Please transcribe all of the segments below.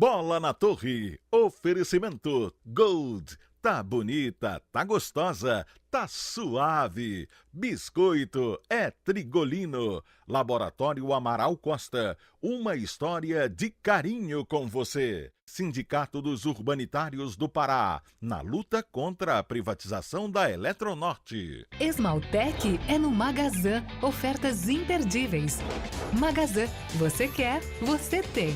Bola na Torre. Oferecimento Gold. Tá bonita, tá gostosa, tá suave. Biscoito é Trigolino. Laboratório Amaral Costa. Uma história de carinho com você. Sindicato dos Urbanitários do Pará. Na luta contra a privatização da Eletronorte. Esmaltec é no Magazã. Ofertas imperdíveis. Magazã. Você quer, você tem.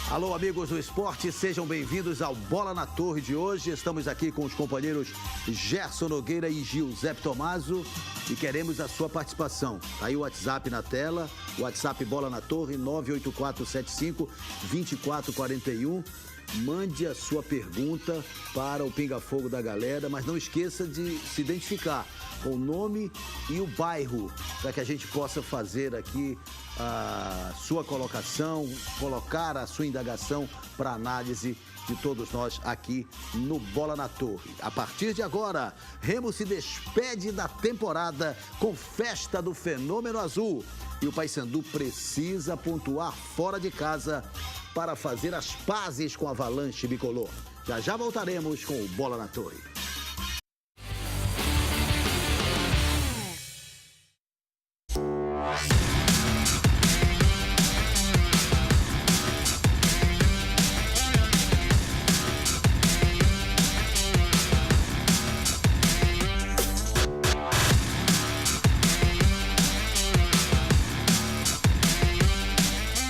Alô, amigos do esporte, sejam bem-vindos ao Bola na Torre de hoje. Estamos aqui com os companheiros Gerson Nogueira e Giuseppe Tomaso e queremos a sua participação. Tá aí o WhatsApp na tela, o WhatsApp Bola na Torre, 98475-2441. Mande a sua pergunta para o Pinga Fogo da galera, mas não esqueça de se identificar com o nome e o bairro, para que a gente possa fazer aqui a sua colocação, colocar a sua indagação para análise de todos nós aqui no Bola na Torre. A partir de agora, Remo se despede da temporada com festa do Fenômeno Azul. E o Paysandu precisa pontuar fora de casa para fazer as pazes com a Avalanche Bicolor. Já já voltaremos com o Bola na Torre.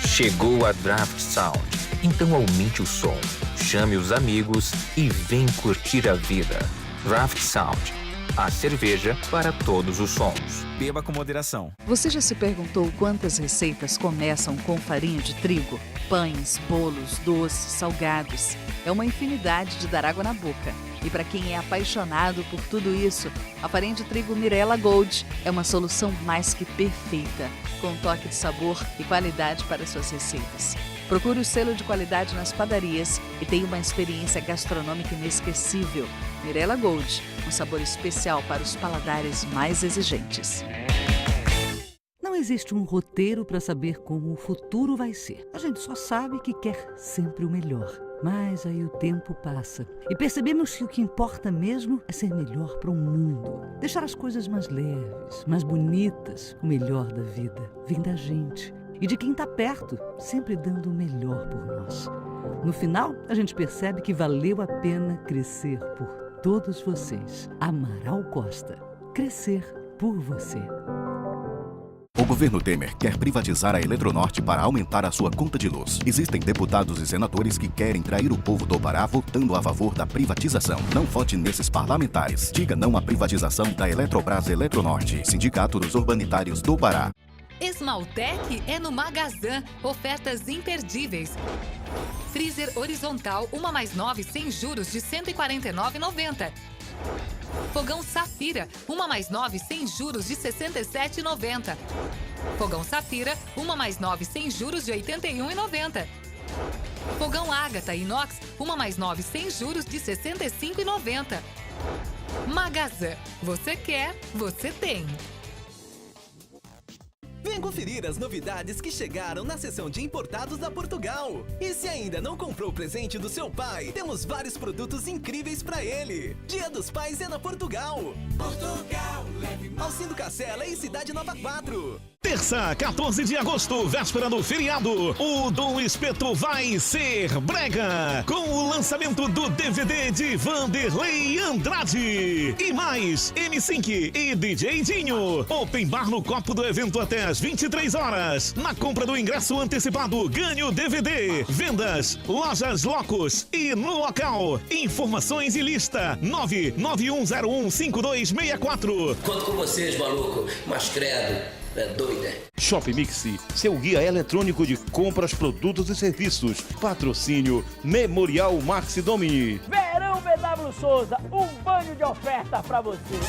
Chegou a Draft Sound, então aumente o som, chame os amigos e vem curtir a vida. Draft Sound, a cerveja para todos os sons. Beba com moderação. Você já se perguntou quantas receitas começam com farinha de trigo? Pães, bolos, doces, salgados. É uma infinidade de dar água na boca. E para quem é apaixonado por tudo isso, a farinha de trigo Mirella Gold é uma solução mais que perfeita, com um toque de sabor e qualidade para suas receitas. Procure o selo de qualidade nas padarias e tenha uma experiência gastronômica inesquecível. Mirella Gold, um sabor especial para os paladares mais exigentes. Não existe um roteiro para saber como o futuro vai ser. A gente só sabe que quer sempre o melhor. Mas aí o tempo passa e percebemos que o que importa mesmo é ser melhor para o mundo. Deixar as coisas mais leves, mais bonitas. O melhor da vida vem da gente e de quem está perto, sempre dando o melhor por nós. No final, a gente percebe que valeu a pena crescer por todos vocês. Amaral Costa. Crescer por você. O governo Temer quer privatizar a Eletronorte para aumentar a sua conta de luz. Existem deputados e senadores que querem trair o povo do Pará votando a favor da privatização. Não vote nesses parlamentares. Diga não à privatização da Eletrobras Eletronorte. Sindicato dos Urbanitários do Pará. Esmaltec é no Magazã. Ofertas imperdíveis. Freezer horizontal 1+9 sem juros de R$ 149,90. Fogão Safira, 1+9 sem juros de R$ 67,90. Fogão Safira, 1+9 sem juros de R$ 81,90. Fogão Ágata Inox, 1+9 sem juros de R$ 65,90. Magazã, você quer, você tem. Vem conferir as novidades que chegaram na seção de importados da Portugal. E se ainda não comprou o presente do seu pai, temos vários produtos incríveis pra ele. Dia dos Pais é na Portugal. Portugal, leve mais. Alcindo Cacela e Cidade Nova 4. Terça, 14 de agosto, véspera do feriado, o Dom Espeto vai ser brega, com o lançamento do DVD de Vanderlei Andrade. E mais, M5 e DJ Dinho. Open bar no copo do evento até às 23 horas. Na compra do ingresso antecipado, ganhe o DVD. Vendas, lojas Locos e no local. Informações e lista, 991015264. Conto com vocês, maluco, mas credo. É doida. Shop Mix, seu guia eletrônico de compras, produtos e serviços. Patrocínio Memorial Maxi Domini. Verão BW Souza, um banho de oferta pra você.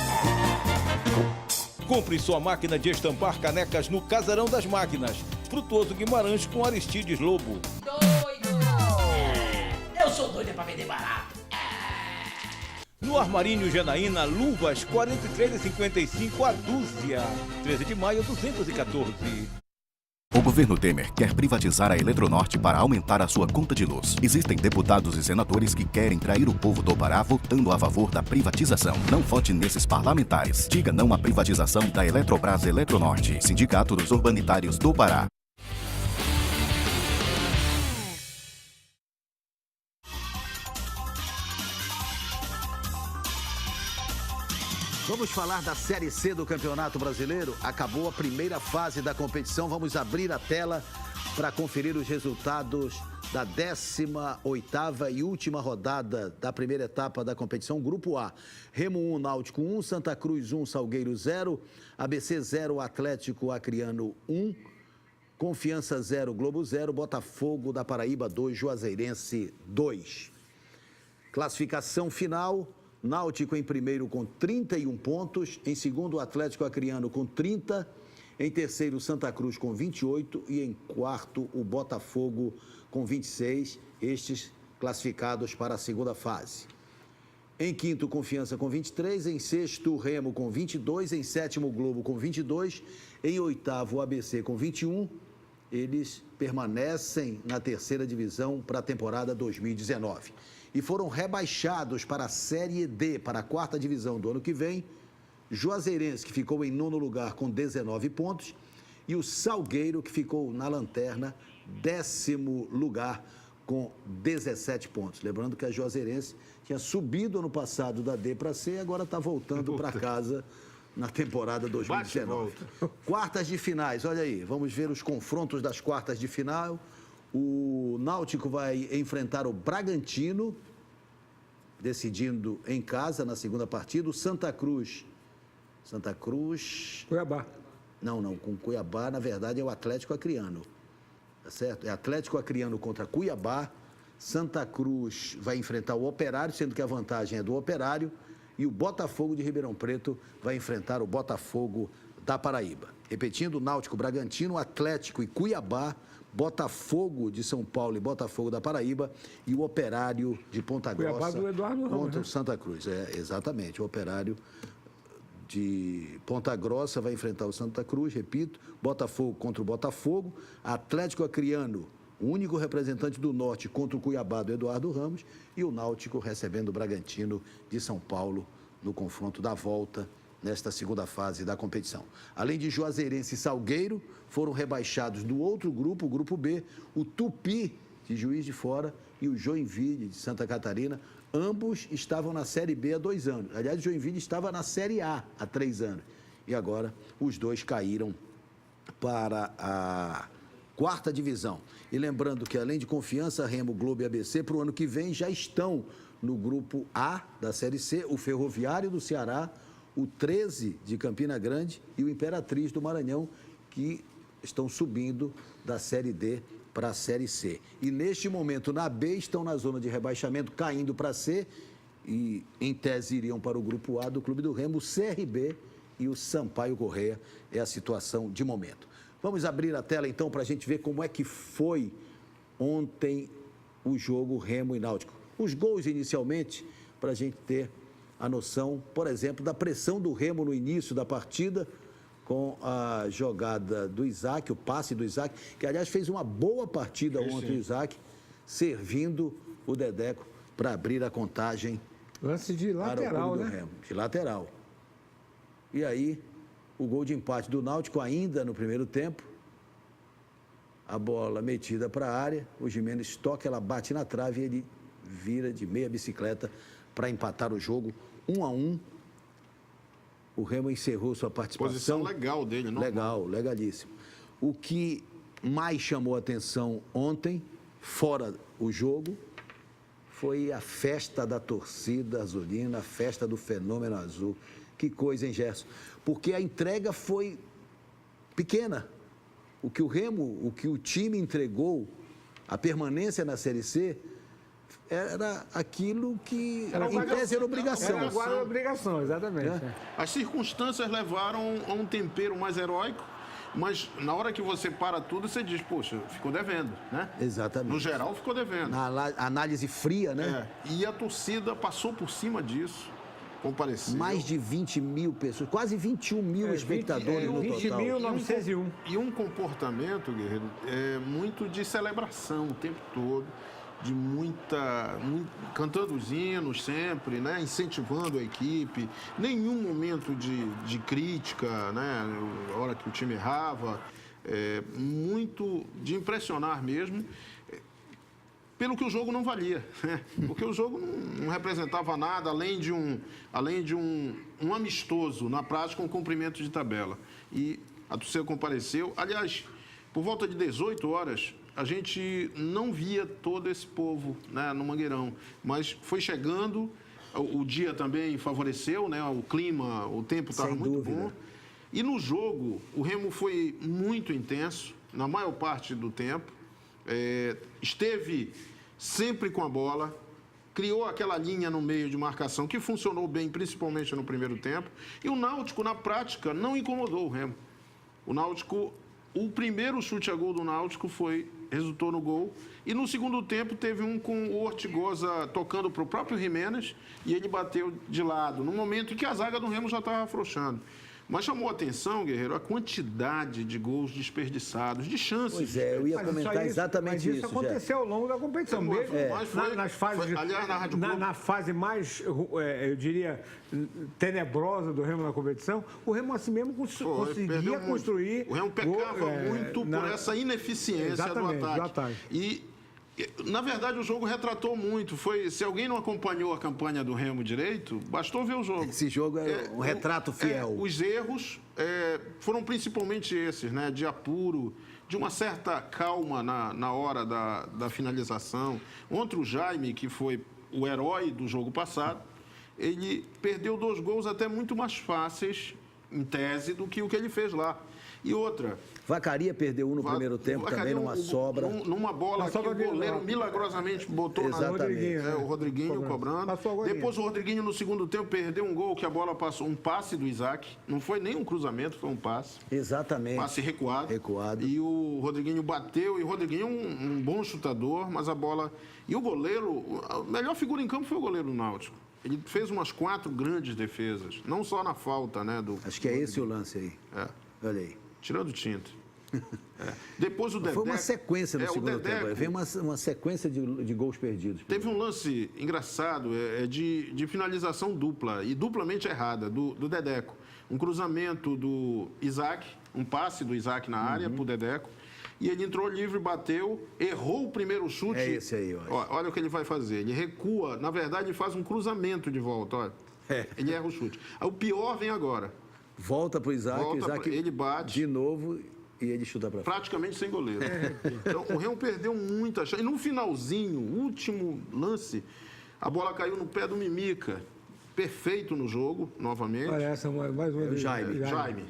Compre sua máquina de estampar canecas no Casarão das Máquinas. Frutuoso Guimarães com Aristides Lobo. Doido! sou doido pra vender barato. No Armarinho Janaína, luvas R$ 43,55 a dúzia. 13 de maio, 214. O governo Temer quer privatizar a Eletronorte para aumentar a sua conta de luz. Existem deputados e senadores que querem trair o povo do Pará votando a favor da privatização. Não vote nesses parlamentares. Diga não à privatização da Eletrobras Eletronorte. Sindicato dos Urbanitários do Pará. Vamos falar da Série C do Campeonato Brasileiro? Acabou a primeira fase da competição. Vamos abrir a tela para conferir os resultados da 18ª e última rodada da primeira etapa da competição. Grupo A, Remo 1, Náutico 1, Santa Cruz 1, Salgueiro 0, ABC 0, Atlético Acreano 1, Confiança 0, Globo 0, Botafogo da Paraíba 2, Juazeirense 2. Classificação final... Náutico em primeiro com 31 pontos, em segundo o Atlético Acreano com 30, em terceiro Santa Cruz com 28 e em quarto o Botafogo com 26, estes classificados para a segunda fase. Em quinto, Confiança com 23, em sexto, Remo com 22, em sétimo, Globo com 22, em oitavo, o ABC com 21, eles permanecem na terceira divisão para a temporada 2019. E foram rebaixados para a Série D, para a quarta divisão do ano que vem, Juazeirense, que ficou em nono lugar com 19 pontos, e o Salgueiro, que ficou na lanterna, 10º lugar com 17 pontos. Lembrando que a Juazeirense tinha subido ano passado da D para C e agora está voltando para casa na temporada 2019. Quartas de finais, olha aí, vamos ver os confrontos das quartas de final. O Náutico vai enfrentar o Bragantino, decidindo em casa na segunda partida. O Santa Cruz. Cuiabá. Não, com Cuiabá, na verdade, é o Atlético Acreano. Tá certo? É Atlético Acreano contra Cuiabá. Santa Cruz vai enfrentar o Operário, sendo que a vantagem é do Operário. E o Botafogo de Ribeirão Preto vai enfrentar o Botafogo da Paraíba. Repetindo, Náutico, Bragantino, Atlético e Cuiabá, Botafogo de São Paulo e Botafogo da Paraíba e o Operário de Ponta Grossa Cuiabá do Eduardo Ramos, contra o Santa Cruz. Exatamente, o Operário de Ponta Grossa vai enfrentar o Santa Cruz, repito, Botafogo contra o Botafogo, Atlético Acreano, o único representante do Norte contra o Cuiabá do Eduardo Ramos e o Náutico recebendo o Bragantino de São Paulo no confronto da volta nesta segunda fase da competição. Além de Juazeirense e Salgueiro, foram rebaixados do outro grupo, o grupo B, o Tupi, de Juiz de Fora, e o Joinville, de Santa Catarina. Ambos estavam na Série B há 2 anos. Aliás, o Joinville estava na Série A há 3 anos. E agora, os dois caíram para a quarta divisão. E lembrando que, além de Confiança, Remo, Globo e ABC, para o ano que vem já estão no grupo A da Série C, o Ferroviário do Ceará, o 13 de Campina Grande e o Imperatriz do Maranhão, que estão subindo da Série D para a Série C. E neste momento, na B, estão na zona de rebaixamento, caindo para a C, e em tese iriam para o grupo A do Clube do Remo, o CRB e o Sampaio Corrêa. É a situação de momento. Vamos abrir a tela então para a gente ver como é que foi ontem o jogo Remo e Náutico. Os gols inicialmente, para a gente ter a noção, por exemplo, da pressão do Remo no início da partida, com a jogada do Isaac, o passe do Isaac, que aliás fez uma boa partida ontem, o Isaac, servindo o Dedeco para abrir a contagem. Lance de lateral, né? Remo, de lateral. E aí, o gol de empate do Náutico ainda no primeiro tempo. A bola metida para a área, o Gimenez toca, ela bate na trave e ele vira de meia bicicleta para empatar o jogo 1-1. O Remo encerrou sua participação. Posição legal dele, não? Legal, legalíssimo. O que mais chamou a atenção ontem, fora o jogo, foi a festa da torcida azulina, a festa do fenômeno azul. Que coisa, hein, Gerson? Porque a entrega foi pequena. O que o Remo, o que o time entregou, a permanência na Série C, era aquilo que, em tese, era obrigação. Era obrigação, exatamente. As circunstâncias levaram a um tempero mais heróico Mas na hora que você para tudo, você diz, poxa, ficou devendo, né? Exatamente. No geral, ficou devendo. Na análise fria, né? E a torcida passou por cima disso, compareceu. Mais de 20 mil pessoas, quase 21 mil espectadores no total. 20.901. E um comportamento, Guerreiro, muito de celebração o tempo todo, de cantando os hinos sempre, né? Incentivando a equipe, nenhum momento de crítica, né? A hora que o time errava, muito de impressionar mesmo, pelo que o jogo não valia, né? Porque o jogo não representava nada além de um amistoso, na prática, um cumprimento de tabela. E a torcida compareceu. Aliás, por volta de 18 horas, a gente não via todo esse povo, né, no Mangueirão, mas foi chegando, o dia também favoreceu, né, o clima, o tempo estava muito bom. E no jogo, o Remo foi muito intenso, na maior parte do tempo, esteve sempre com a bola, criou aquela linha no meio de marcação que funcionou bem, principalmente no primeiro tempo, e o Náutico, na prática, não incomodou o Remo. O Náutico, o primeiro chute a gol do Náutico resultou no gol. E no segundo tempo teve um com o Ortigosa tocando para o próprio Jiménez e ele bateu de lado, no momento em que a zaga do Remo já estava afrouxando. Mas chamou a atenção, Guerreiro, a quantidade de gols desperdiçados, de chances. Pois é, eu ia comentar exatamente isso. Mas isso aconteceu ao longo da competição mesmo. Na fase mais, eu diria, tenebrosa do Remo na competição, o Remo assim mesmo conseguia construir... O Remo pecava muito por essa ineficiência do ataque. E, na verdade, o jogo retratou muito. Se alguém não acompanhou a campanha do Remo direito, bastou ver o jogo. Esse jogo é um retrato fiel. Os erros foram principalmente esses, né? De apuro, de uma certa calma na hora da finalização. Ontem o Jaime, que foi o herói do jogo passado, ele perdeu 2 gols até muito mais fáceis, em tese, do que o que ele fez lá. E outra... Vacaria perdeu no primeiro tempo também, numa sobra. Numa bola que o goleiro milagrosamente botou na o Rodriguinho cobrando. Depois o Rodriguinho no segundo tempo perdeu um gol que a bola passou, um passe do Isaac. Não foi nem um cruzamento, foi um passe. Exatamente. Passe recuado. E o Rodriguinho bateu, e o Rodriguinho um bom chutador, mas a bola... E o goleiro, a melhor figura em campo foi o goleiro do Náutico. Ele fez umas 4 grandes defesas, não só na falta, né? Acho que é esse o lance aí. Olha aí. Tirando tinta. Depois o Dedé... Foi uma sequência no segundo tempo. Veio uma sequência de gols perdidos. Teve um lance engraçado, de finalização dupla, e duplamente errada, do Dedeco. Um cruzamento do Isaac, um passe do Isaac na área para o Dedeco, e ele entrou livre, bateu, errou o primeiro chute. É esse aí, olha o que ele vai fazer. Ele recua, na verdade, ele faz um cruzamento de volta, olha. Ele erra o chute. O pior vem agora. Volta para o Isaac, ele bate. De novo e ele chuta para frente. Praticamente sem goleiro. Então, o Remo perdeu muita chance. E no finalzinho, último lance, a bola caiu no pé do Mimica. Perfeito no jogo, novamente. Olha, essa mais uma vez. Jaime.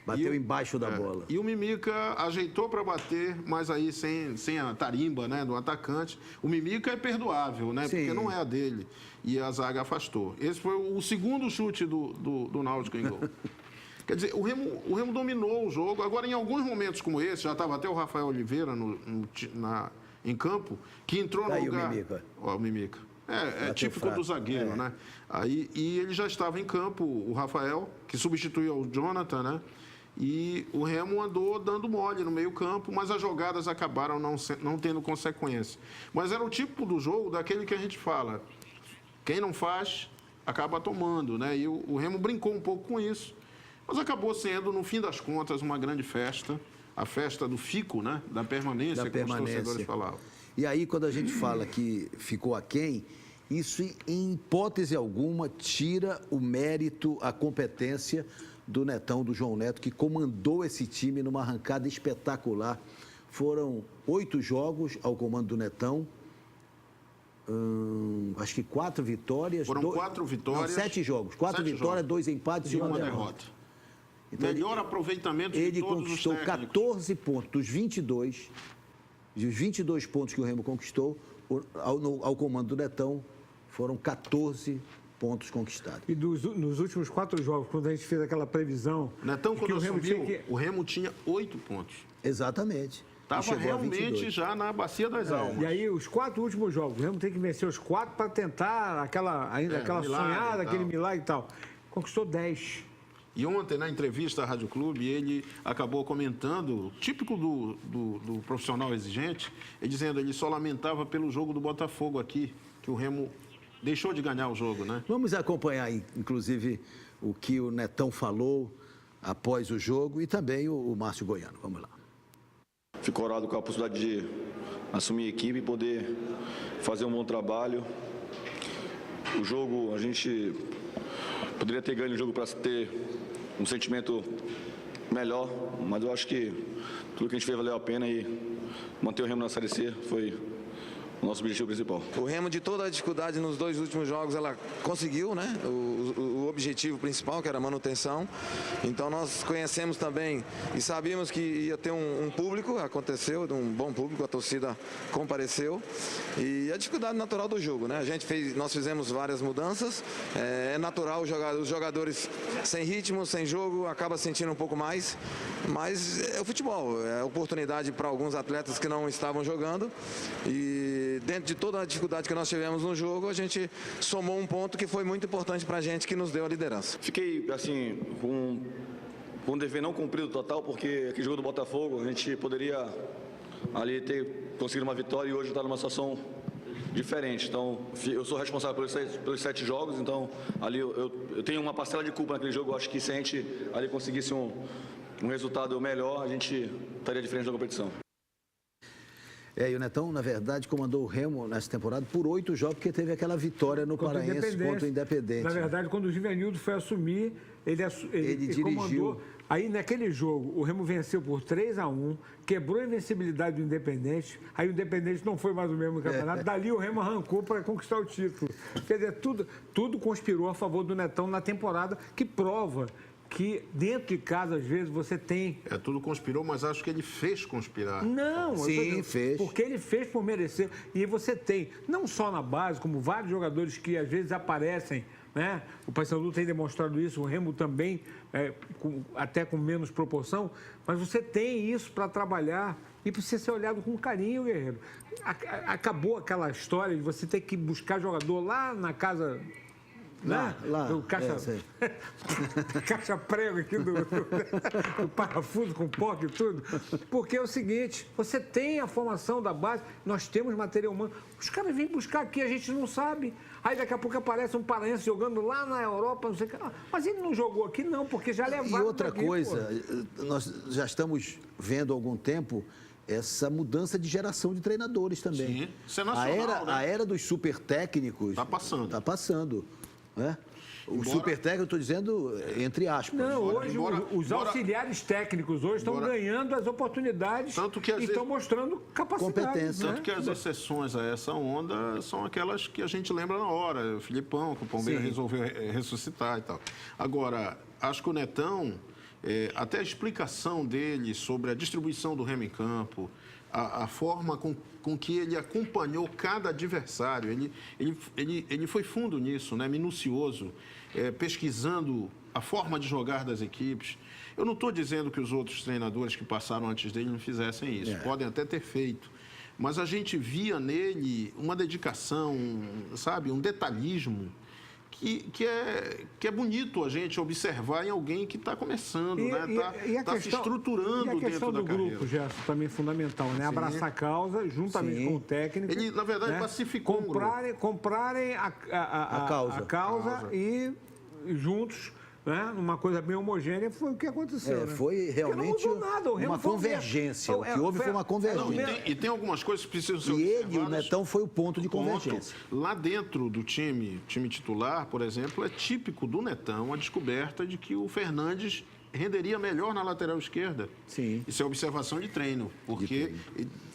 Bateu embaixo da bola. E o Mimica ajeitou para bater, mas aí sem a tarimba, né, do atacante. O Mimica é perdoável, né? Sim. Porque não é a dele. E a zaga afastou. Esse foi o segundo chute do Náutico em gol. Quer dizer, o Remo dominou o jogo. Agora, em alguns momentos como esse, já estava até o Rafael Oliveira em campo, que entrou no lugar... O Mimica. É típico do zagueiro, né? E ele já estava em campo, o Rafael, que substituiu o Jonathan, né? E o Remo andou dando mole no meio-campo, mas as jogadas acabaram não tendo consequência. Mas era o tipo do jogo daquele que a gente fala: quem não faz, acaba tomando, né? E o Remo brincou um pouco com isso, mas acabou sendo, no fim das contas, uma grande festa, a festa do fico, né? Da permanência, como os torcedores falavam. E aí, quando a gente fala que ficou aquém, isso, em hipótese alguma, tira o mérito, a competência do Netão, do João Neto, que comandou esse time numa arrancada espetacular. Foram 8 jogos ao comando do Netão, acho que 4 vitórias. Foram 4 vitórias. Não, 7 jogos. 4 vitórias, 2 empates e uma derrota. Então, melhor aproveitamento de todos os técnicos. Ele conquistou 14 pontos dos 22. E os 22 pontos que o Remo conquistou, ao comando do Netão, foram 14 pontos conquistados. E nos últimos 4 jogos, quando a gente fez aquela previsão... Netão, quando o Remo assumiu, o Remo tinha 8 pontos. Exatamente. Estava realmente já na bacia das almas. E aí, os 4 últimos jogos, o Remo tem que vencer os 4 para tentar aquela milagre, sonhada, aquele milagre e tal. Conquistou 10. E ontem, na entrevista à Rádio Clube, ele acabou comentando, típico do profissional exigente, ele dizendo que ele só lamentava pelo jogo do Botafogo aqui, que o Remo deixou de ganhar o jogo, né? Vamos acompanhar, inclusive, o que o Netão falou após o jogo e também o Márcio Goiano. Vamos lá. Fico orado com a possibilidade de assumir a equipe e poder fazer um bom trabalho. O jogo, a gente poderia ter ganho o jogo para ter um sentimento melhor, mas eu acho que tudo que a gente fez valeu a pena e manter o Remo na Série C foi o nosso objetivo principal. O Remo, de toda a dificuldade nos 2 últimos jogos, ela conseguiu, né? O objetivo principal, que era a manutenção. Então nós conhecemos também e sabíamos que ia ter um público, aconteceu, um bom público, a torcida compareceu. E a dificuldade natural do jogo, né? Nós fizemos várias mudanças. É natural os jogadores sem ritmo, sem jogo, acaba sentindo um pouco mais. Mas é o futebol, é oportunidade para alguns atletas que não estavam jogando. E dentro de toda a dificuldade que nós tivemos no jogo, a gente somou um ponto que foi muito importante para a gente, que nos deu a liderança. Fiquei, assim, com um dever não cumprido total, porque aquele jogo do Botafogo, a gente poderia ali ter conseguido uma vitória e hoje está numa situação diferente. Então, eu sou responsável pelos 7 jogos, então ali eu tenho uma parcela de culpa naquele jogo. Eu acho que se a gente ali conseguisse um resultado melhor, a gente estaria diferente da competição. E o Netão, na verdade, comandou o Remo nessa temporada por 8 jogos, porque teve aquela vitória no Paraense contra o Independente. Na verdade, quando o Givanildo foi assumir, ele dirigiu. Comandou. Aí, naquele jogo, o Remo venceu por 3-1, quebrou a invencibilidade do Independente, aí o Independente não foi mais o mesmo campeonato, dali o Remo arrancou para conquistar o título. Quer dizer, tudo conspirou a favor do Netão na temporada, que prova que dentro de casa, às vezes, você tem... Tudo conspirou, mas acho que ele fez conspirar. Não, sim, fez. Porque ele fez por merecer. E você tem, não só na base, como vários jogadores que às vezes aparecem, né? O Paysandu tem demonstrado isso, o Remo também, até com menos proporção, mas você tem isso para trabalhar e precisa ser olhado com carinho, guerreiro. Acabou aquela história de você ter que buscar jogador lá na casa... Lá, do caixa prego aqui do parafuso com POC e tudo. Porque é o seguinte, você tem a formação da base, nós temos material humano, os caras vêm buscar aqui, a gente não sabe. Aí daqui a pouco aparece um paraense jogando lá na Europa, não sei o que. Mas ele não jogou aqui não, porque já levaram. E outra coisa, nós já estamos vendo há algum tempo essa mudança de geração de treinadores também. Sim, isso é nacional, a era dos super técnicos... Está passando. Está passando. Né? O super técnico, estou dizendo, entre aspas. Não, hoje os auxiliares técnicos hoje estão ganhando as oportunidades e estão mostrando capacidade. Competência. Tanto que as exceções a essa onda são aquelas que a gente lembra na hora. O Filipão, que o Palmeiras resolveu ressuscitar e tal. Agora, acho que o Netão, até a explicação dele sobre a distribuição do Remo em campo, a forma com que ele acompanhou cada adversário, ele foi fundo nisso, né? Minucioso, pesquisando a forma de jogar das equipes. Eu não estou dizendo que os outros treinadores que passaram antes dele não fizessem isso, podem até ter feito, mas a gente via nele uma dedicação, sabe, um detalhismo que é bonito a gente observar em alguém que está começando, está se estruturando dentro da carreira. E a questão do grupo, Gerson, também é fundamental, né? Abraçar a causa, juntamente com o técnico. Ele, na verdade, pacificou comprarem a causa e juntos, né? Uma coisa bem homogênea, foi o que aconteceu. Né? Foi realmente uma convergência. O que houve foi uma convergência. E tem algumas coisas que precisam ser observadas. E o Netão foi o ponto de convergência. Lá dentro do time titular, por exemplo, é típico do Netão a descoberta de que o Fernandes renderia melhor na lateral esquerda. Sim. Isso é observação de treino, porque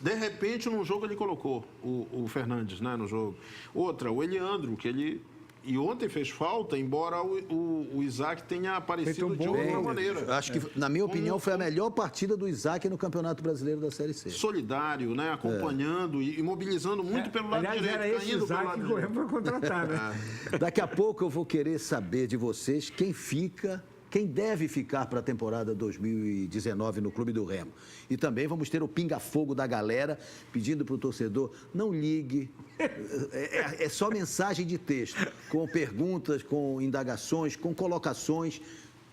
de repente num jogo ele colocou o Fernandes, né, no jogo. Outra, o Eliandro, que ele E ontem fez falta, embora o Isaac tenha aparecido de outra maneira. Acho que, na minha opinião, foi a melhor partida do Isaac no Campeonato Brasileiro da Série C. Solidário, né? Acompanhando e mobilizando muito pelo lado direito. Era esse Isaac que o Remo foi contratar, né? Daqui a pouco eu vou querer saber de vocês quem deve ficar para a temporada 2019 no Clube do Remo. E também vamos ter o pinga-fogo da galera, pedindo para o torcedor, não ligue, é só mensagem de texto, com perguntas, com indagações, com colocações,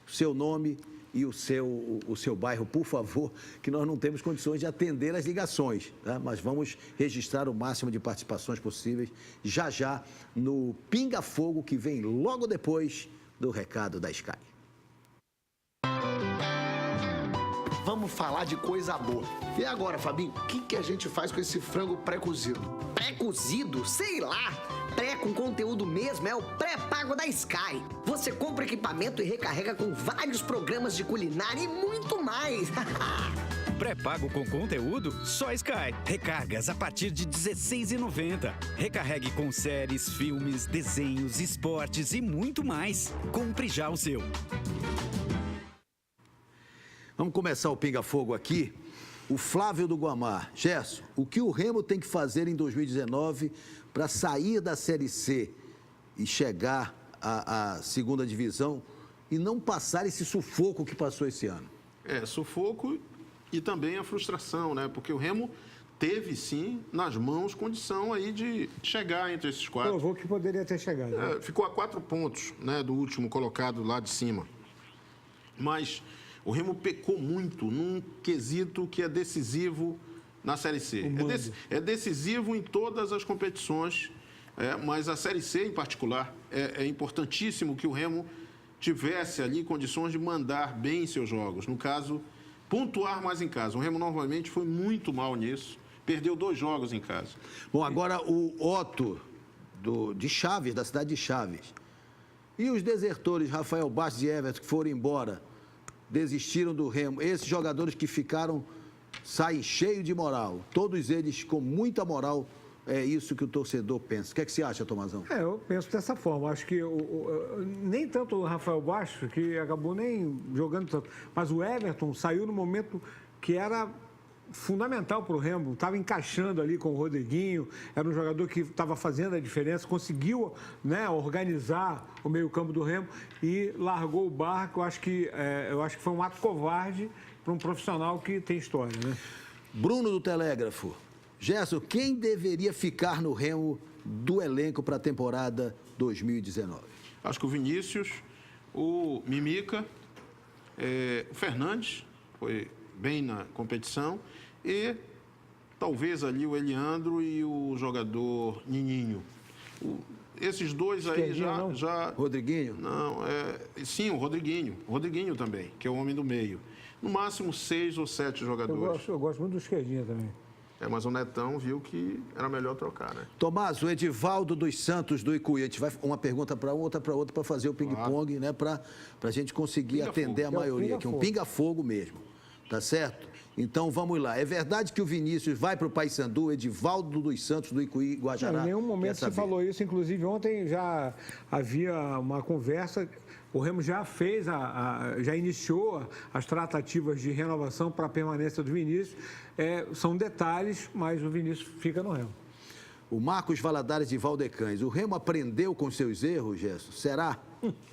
seu nome e o seu bairro, por favor, que nós não temos condições de atender as ligações, tá? Mas vamos registrar o máximo de participações possíveis já no pinga-fogo que vem logo depois do recado da Sky. Vamos falar de coisa boa. E agora, Fabinho, o que a gente faz com esse frango pré-cozido? Pré-cozido? Sei lá. Pré com conteúdo mesmo é o pré-pago da Sky. Você compra equipamento e recarrega com vários programas de culinária e muito mais. Pré-pago com conteúdo? Só Sky. Recargas a partir de R$16,90. Recarregue com séries, filmes, desenhos, esportes e muito mais. Compre já o seu. Vamos começar o pinga-fogo aqui. O Flávio do Guamá. Gerson, o que o Remo tem que fazer em 2019 para sair da Série C e chegar à segunda divisão e não passar esse sufoco que passou esse ano? Sufoco e também a frustração, né? Porque o Remo teve, sim, nas mãos, condição aí de chegar entre esses quatro. Provou que poderia ter chegado. Né? Ficou a 4 pontos, né, do último colocado lá de cima. Mas o Remo pecou muito num quesito que é decisivo na Série C. É decisivo em todas as competições, mas a Série C, em particular, é importantíssimo que o Remo tivesse ali condições de mandar bem seus jogos. No caso, pontuar mais em casa. O Remo, novamente, foi muito mal nisso. Perdeu 2 jogos em casa. Bom, agora o Otto, de Chaves, da cidade de Chaves. E os desertores, Rafael Bastos e Everton, que foram embora, desistiram do Remo. Esses jogadores que ficaram saem cheios de moral. Todos eles com muita moral. É isso que o torcedor pensa. O que é que você acha, Tomazão? Eu penso dessa forma. Acho que nem tanto o Rafael Bastos, que acabou nem jogando tanto, mas o Everton saiu no momento que era fundamental para o Remo. Estava encaixando ali com o Rodriguinho. Era um jogador que estava fazendo a diferença, conseguiu, né, organizar o meio-campo do Remo e largou o barco. Eu acho que foi um ato covarde para um profissional que tem história, né? Bruno do Telégrafo. Gerson, quem deveria ficar no Remo do elenco para a temporada 2019? Acho que o Vinícius, o Mimica, o Fernandes, foi bem na competição, e talvez ali o Eliandro e o jogador Nininho. Esses dois aí já... Rodriguinho? Não, sim, o Rodriguinho. O Rodriguinho também, que é o homem do meio. No máximo 6 ou 7 jogadores. Eu gosto muito do Esquerdinha também. Mas o Netão viu que era melhor trocar, né? Tomás, o Edivaldo dos Santos do Icuí. A gente vai uma pergunta para um, outra para outra, para fazer o ping-pong, né? Para a gente conseguir atender a maioria aqui. Um pinga-fogo mesmo, tá certo? Então, vamos lá. É verdade que o Vinícius vai para o Paysandu, Edivaldo dos Santos do Icuí, Guajará? Em nenhum momento se falou isso. Inclusive, ontem já havia uma conversa. O Remo já fez, já iniciou as tratativas de renovação para a permanência do Vinícius. São detalhes, mas o Vinícius fica no Remo. O Marcos Valadares de Valdecães. O Remo aprendeu com seus erros, Gerson? Será?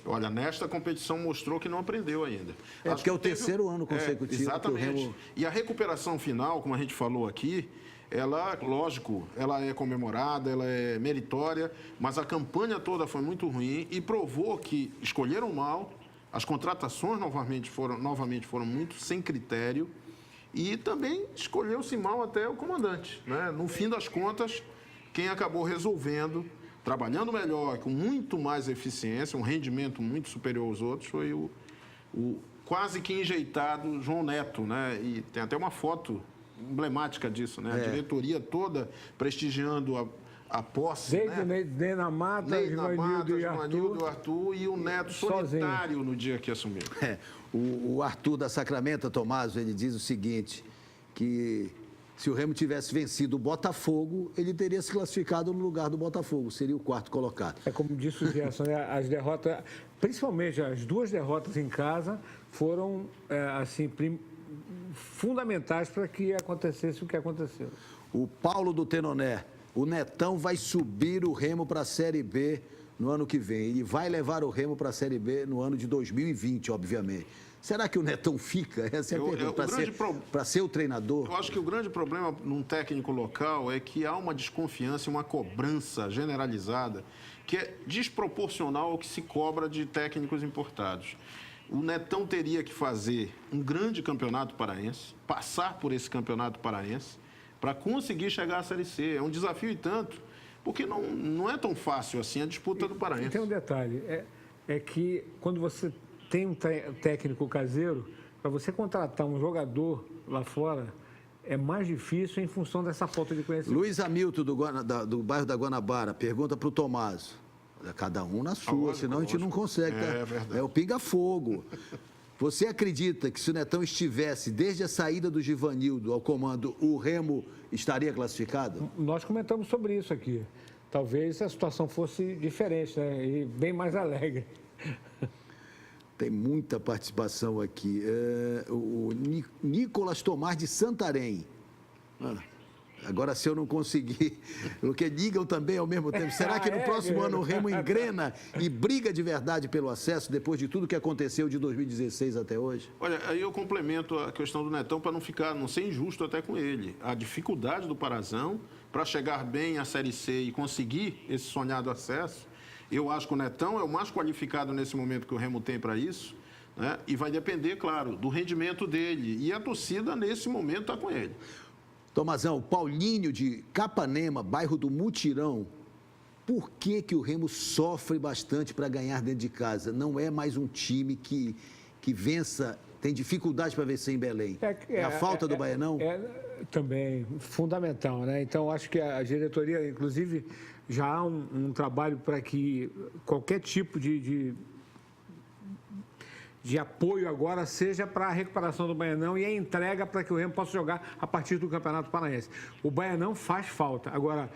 Olha, nesta competição mostrou que não aprendeu ainda. Acho que é o terceiro ano consecutivo. Exatamente. Que o Remo... E a recuperação final, como a gente falou aqui, ela, lógico, ela é comemorada, ela é meritória, mas a campanha toda foi muito ruim e provou que escolheram mal, as contratações novamente foram muito sem critério e também escolheu-se mal até o comandante, né? No fim das contas, quem acabou resolvendo, trabalhando melhor, com muito mais eficiência, um rendimento muito superior aos outros, foi o quase que enjeitado João Neto, né? E tem até uma foto emblemática disso, né? A diretoria toda prestigiando a posse, desde né? Ney na Mata, Givanildo e Arthur e o Neto solitário no dia que assumiu. O Arthur da Sacramento, Tomás, ele diz o seguinte, que Se o Remo tivesse vencido o Botafogo, ele teria se classificado no lugar do Botafogo, seria o quarto colocado. É como disse o Gerson, né? As derrotas, principalmente as 2 derrotas em casa, foram assim, fundamentais para que acontecesse o que aconteceu. O Paulo do Tenoné, o Netão vai subir o Remo para a Série B no ano que vem. Ele vai levar o Remo para a Série B no ano de 2020, obviamente. Será que o Netão fica? Essa é a pergunta, para ser o treinador? Eu acho que o grande problema num técnico local é que há uma desconfiança, uma cobrança generalizada que é desproporcional ao que se cobra de técnicos importados. O Netão teria que fazer um grande campeonato paraense, passar por esse campeonato paraense, para conseguir chegar à Série C. É um desafio e tanto, porque não é tão fácil assim a disputa do paraense. E tem um detalhe, é que quando você tem um técnico caseiro, para você contratar um jogador lá fora, é mais difícil em função dessa falta de conhecimento. Luiz Hamilton, do bairro da Guanabara, pergunta para o Tomás. Cada um na sua, senão a gente não consegue. É verdade. É o pinga-fogo. Você acredita que se o Netão estivesse desde a saída do Givanildo ao comando, o Remo estaria classificado? Nós comentamos sobre isso aqui. Talvez a situação fosse diferente, né? E bem mais alegre. Tem muita participação aqui. O Nicolas Tomás de Santarém. Agora, se eu não conseguir, porque digam também ao mesmo tempo, será que no próximo ano o Remo engrena e briga de verdade pelo acesso, depois de tudo que aconteceu de 2016 até hoje? Olha, aí eu complemento a questão do Netão para não ser injusto até com ele. A dificuldade do Parazão para chegar bem à Série C e conseguir esse sonhado acesso, eu acho que o Netão é o mais qualificado nesse momento que o Remo tem para isso, né? E vai depender, claro, do rendimento dele. E a torcida, nesse momento, está com ele. Tomazão, Paulinho de Capanema, bairro do Mutirão, por que o Remo sofre bastante para ganhar dentro de casa? Não é mais um time que vença, tem dificuldade para vencer em Belém. É a falta do Baianão? Também fundamental, né? Então, acho que a diretoria, inclusive, já há um trabalho para que qualquer tipo de apoio agora seja para a recuperação do Baianão e a entrega para que o Remo possa jogar a partir do Campeonato Paraense. O Baianão faz falta. Agora,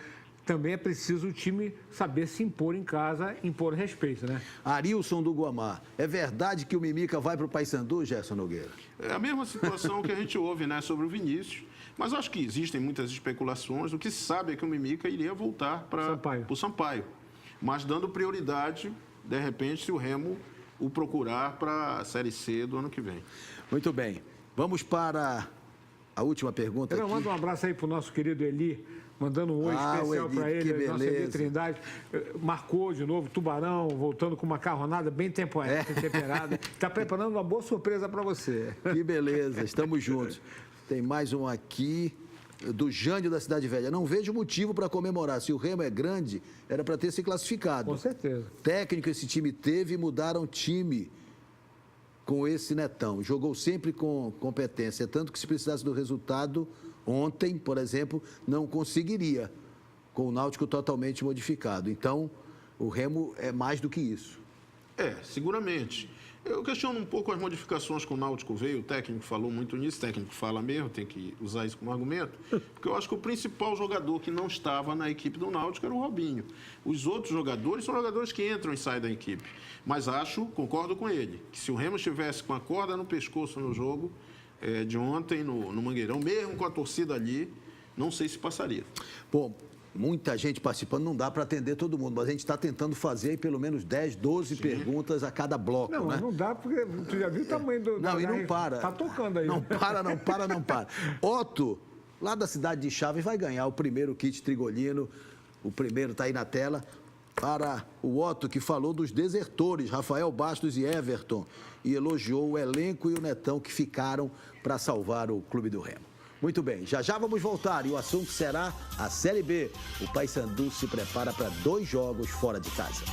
também é preciso o time saber se impor em casa, impor respeito, né? Arilson do Guamá. É verdade que o Mimica vai para o Paysandu, Gerson Nogueira? É a mesma situação que a gente ouve, né, sobre o Vinícius. Mas acho que existem muitas especulações. O que se sabe é que o Mimica iria voltar para o Sampaio. Mas dando prioridade, de repente, se o Remo o procurar para a Série C do ano que vem. Muito bem. Vamos para a última pergunta aqui. Manda um abraço aí para o nosso querido Eli, mandando um oi especial para ele, nossa Eli Trindade. Marcou de novo, Tubarão, voltando com uma carronada bem temperada. Está preparando uma boa surpresa para você. Que beleza, estamos juntos. Tem mais um aqui, do Jânio da Cidade Velha. Não vejo motivo para comemorar. Se o Remo é grande, era para ter se classificado. Com certeza. Técnico esse time teve e mudaram o time com esse Netão. Jogou sempre com competência. Tanto que se precisasse do resultado, ontem, por exemplo, não conseguiria, com o Náutico totalmente modificado. Então, o Remo é mais do que isso. Seguramente. Eu questiono um pouco as modificações que o Náutico veio, o técnico falou muito nisso, o técnico fala mesmo, tem que usar isso como argumento, porque eu acho que o principal jogador que não estava na equipe do Náutico era o Robinho. Os outros jogadores são jogadores que entram e saem da equipe, mas concordo com ele, que se o Remo estivesse com a corda no pescoço no jogo de ontem, no Mangueirão, mesmo com a torcida ali, não sei se passaria. Bom, muita gente participando, não dá para atender todo mundo, mas a gente está tentando fazer aí pelo menos 10, 12 perguntas a cada bloco, não, né? Não dá, porque tu já viu o tamanho do... Não, e não para. Tá tocando aí. Não para. Otto, lá da cidade de Chaves, vai ganhar o primeiro kit Trigolino. O primeiro está aí na tela. Para o Otto, que falou dos desertores, Rafael Bastos e Everton, e elogiou o elenco e o Netão que ficaram para salvar o Clube do Remo. Muito bem, já vamos voltar e o assunto será a Série B. O Paysandu se prepara para 2 jogos fora de casa.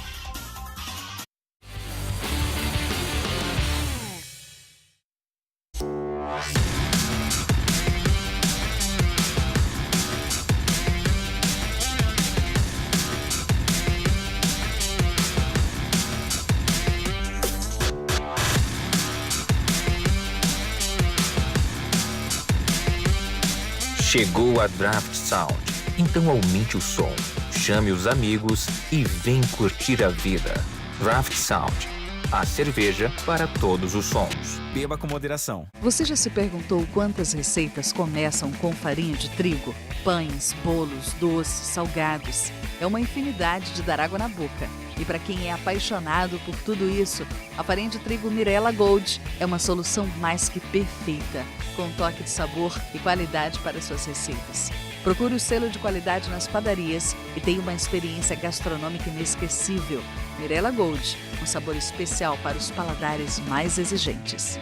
Chegou a Draft Sound. Então aumente o som, chame os amigos e vem curtir a vida. Draft Sound, a cerveja para todos os sons. Beba com moderação. Você já se perguntou quantas receitas começam com farinha de trigo? Pães, bolos, doces, salgados. É uma infinidade de dar água na boca. E para quem é apaixonado por tudo isso, a farinha de trigo Mirella Gold é uma solução mais que perfeita, com um toque de sabor e qualidade para suas receitas. Procure o selo de qualidade nas padarias e tenha uma experiência gastronômica inesquecível. Mirella Gold, um sabor especial para os paladares mais exigentes.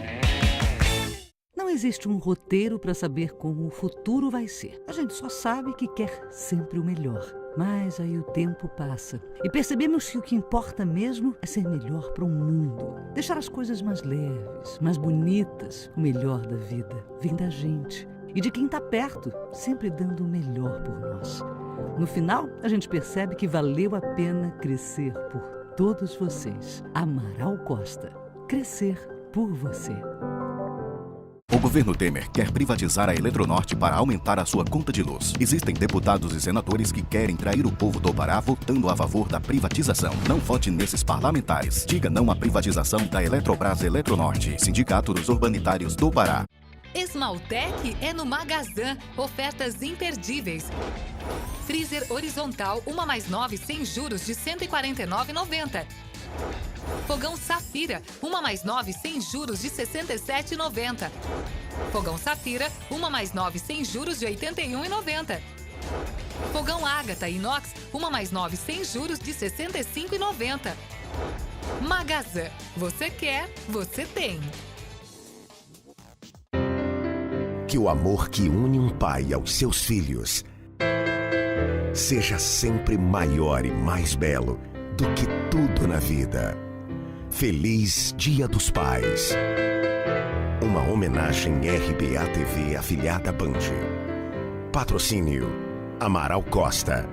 Não existe um roteiro para saber como o futuro vai ser. A gente só sabe que quer sempre o melhor. Mas aí o tempo passa e percebemos que o que importa mesmo é ser melhor para o mundo. Deixar as coisas mais leves, mais bonitas. O melhor da vida vem da gente e de quem está perto, sempre dando o melhor por nós. No final, a gente percebe que valeu a pena crescer por todos vocês. Amaral Costa. Crescer por você. O governo Temer quer privatizar a Eletronorte para aumentar a sua conta de luz. Existem deputados e senadores que querem trair o povo do Pará votando a favor da privatização. Não vote nesses parlamentares. Diga não à privatização da Eletrobras Eletronorte. Sindicato dos Urbanitários do Pará. Esmaltec é no Magazan. Ofertas imperdíveis. Freezer horizontal 1+9 sem juros de R$ 149,90. Fogão Safira, 1+9 sem juros de R$ 67,90. Fogão Safira, 1+9 sem juros de R$ 81,90. Fogão Ágata Inox, 1+9 sem juros de R$ 65,90. Magazan, você quer, você tem. Que o amor que une um pai aos seus filhos seja sempre maior e mais belo do que tudo na vida. Feliz Dia dos Pais. Uma homenagem RBA TV afiliada à Band. Patrocínio Amaral Costa.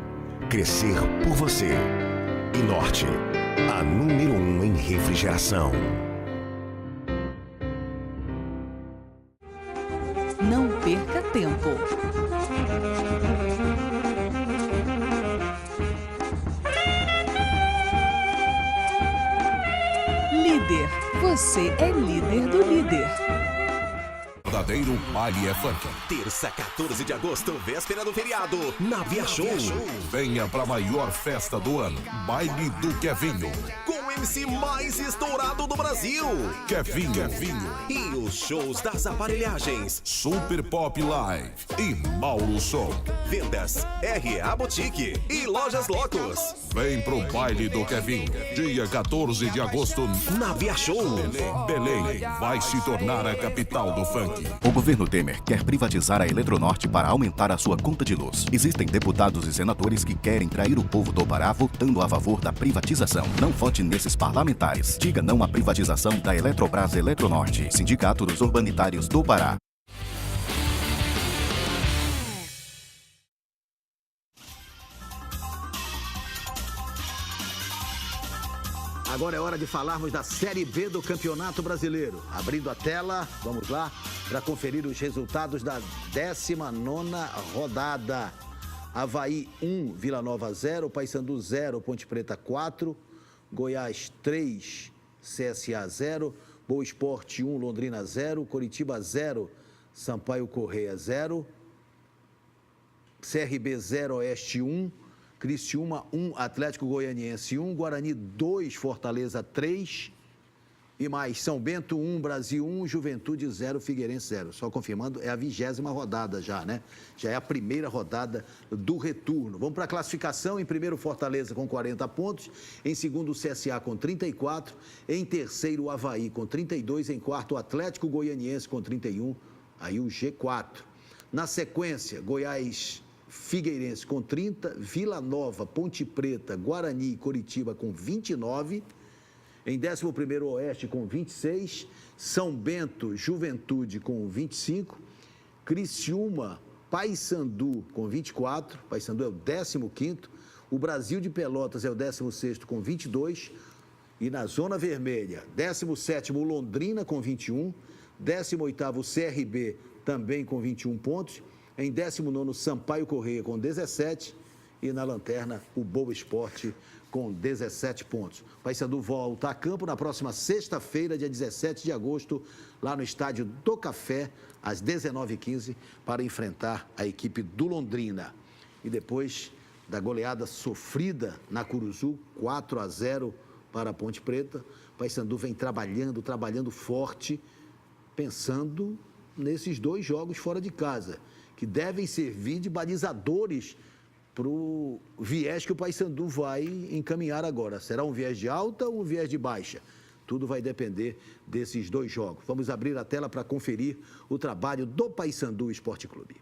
Crescer por você. E Norte, a número 1 em refrigeração. Não perca tempo. Líder, você é líder do líder. Verdadeiro baile é funk. Terça, 14 de agosto, véspera do feriado, na Via Show. Venha pra maior festa do ano, Baile do Kevinho. Com o MC mais estourado do Brasil, Kevinho. E os shows das aparelhagens, Super Pop Live e Mauro Som. Vendas, RA Boutique e Lojas Locos. Vem pro Baile do Kevinho, dia 14 de agosto, na Via Show. Belém vai se tornar a capital do funk. O governo Temer quer privatizar a Eletronorte para aumentar a sua conta de luz. Existem deputados e senadores que querem trair o povo do Pará votando a favor da privatização. Não vote nesses parlamentares. Diga não à privatização da Eletrobras Eletronorte. Sindicato dos Urbanitários do Pará. Agora é hora de falarmos da Série B do Campeonato Brasileiro. Abrindo a tela, vamos lá, para conferir os resultados da 19ª rodada. Avaí 1, Vila Nova 0, Paysandu 0, Ponte Preta 4, Goiás 3, CSA 0, Boa Esporte 1, Londrina 0, Coritiba 0, Sampaio Correia 0, CRB 0, Oeste 1, Criciúma 1, Atlético Goianiense 1, Guarani 2, Fortaleza 3 e mais São Bento 1, Brasil 1, Juventude 0, Figueirense 0. Só confirmando, é a 20ª rodada já, né? Já é a primeira rodada do retorno. Vamos para a classificação. Em primeiro, Fortaleza com 40 pontos. Em segundo, o CSA com 34. Em terceiro, o Avaí com 32. Em quarto, o Atlético Goianiense com 31. Aí o G4. Na sequência, Goiás... Figueirense com 30, Vila Nova, Ponte Preta, Guarani e Coritiba com 29. Em 11º, Oeste com 26. São Bento, Juventude com 25. Criciúma, Paysandu com 24. Paysandu é o 15º. O Brasil de Pelotas é o 16º com 22. E na Zona Vermelha, 17º, Londrina com 21. 18º, CRB também com 21 pontos. Em 19º, Sampaio Corrêa com 17 e na lanterna, o Boa Esporte com 17 pontos. O Paysandu volta a campo na próxima sexta-feira, dia 17 de agosto, lá no estádio do Café, às 19h15, para enfrentar a equipe do Londrina. E depois da goleada sofrida na Curuzu, 4-0 para a Ponte Preta, o Paysandu vem trabalhando forte, pensando nesses 2 jogos fora de casa, que devem servir de balizadores para o viés que o Paysandu vai encaminhar agora. Será um viés de alta ou um viés de baixa? Tudo vai depender desses 2 jogos. Vamos abrir a tela para conferir o trabalho do Paysandu Esporte Clube.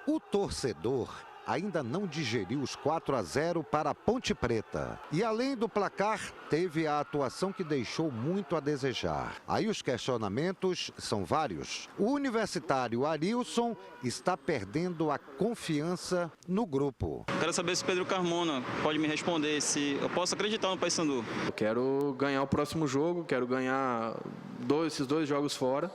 O torcedor ainda não digeriu os 4-0 para a Ponte Preta. E além do placar, teve a atuação que deixou muito a desejar. Aí os questionamentos são vários. O universitário Arilson está perdendo a confiança no grupo. Quero saber se o Pedro Carmona pode me responder se eu posso acreditar no Paysandu. Eu quero ganhar o próximo jogo, quero ganhar esses 2 jogos fora,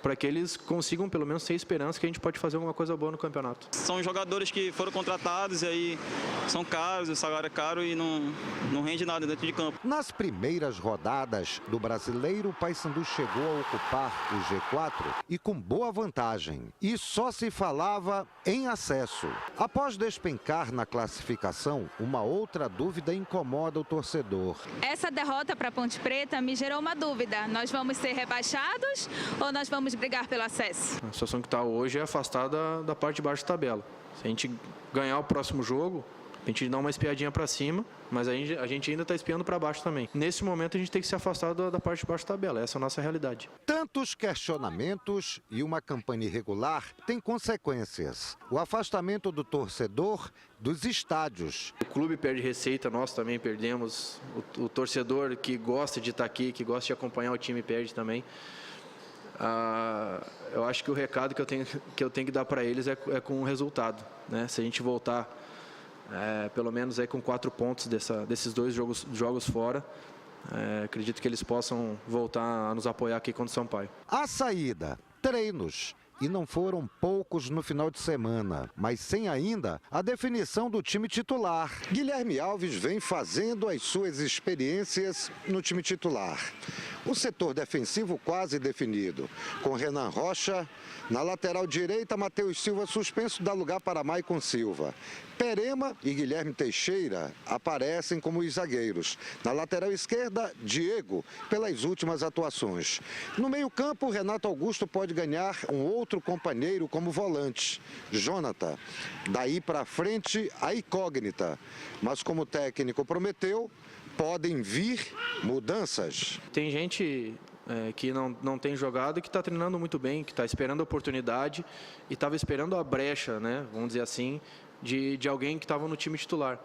para que eles consigam pelo menos ter esperança que a gente pode fazer alguma coisa boa no campeonato. São jogadores que foram contratados e aí são caros, o salário é caro e não rende nada dentro de campo. Nas primeiras rodadas do Brasileiro, o Paysandu chegou a ocupar o G4 e com boa vantagem. E só se falava em acesso. Após despencar na classificação, uma outra dúvida incomoda o torcedor. Essa derrota para a Ponte Preta me gerou uma dúvida. Nós vamos ser rebaixados ou nós vamos brigar pelo acesso? A situação que está hoje é afastada da parte de baixo da tabela. Se a gente ganhar o próximo jogo, a gente dá uma espiadinha para cima, mas a gente ainda está espiando para baixo também. Nesse momento a gente tem que se afastar da parte de baixo da tabela, essa é a nossa realidade. Tantos questionamentos e uma campanha irregular têm consequências. O afastamento do torcedor dos estádios. O clube perde receita, nós também perdemos. O torcedor que gosta de estar aqui, que gosta de acompanhar o time, perde também. Eu acho que o recado que eu tenho que dar para eles é com o resultado, né? Se a gente voltar pelo menos aí com 4 pontos desses 2 jogos fora, acredito que eles possam voltar a nos apoiar aqui contra o Sampaio. A saída, treinos. E não foram poucos no final de semana, mas sem ainda a definição do time titular. Guilherme Alves vem fazendo as suas experiências no time titular. O setor defensivo quase definido, com Renan Rocha. Na lateral direita, Matheus Silva suspenso dá lugar para Maicon Silva. Perema e Guilherme Teixeira aparecem como os zagueiros. Na lateral esquerda, Diego, pelas últimas atuações. No meio-campo, Renato Augusto pode ganhar um outro companheiro como volante, Jonathan. Daí para frente, a incógnita. Mas como o técnico prometeu, podem vir mudanças. Tem gente que não tem jogado e que está treinando muito bem, que está esperando a oportunidade e estava esperando a brecha, né, vamos dizer assim, de alguém que estava no time titular.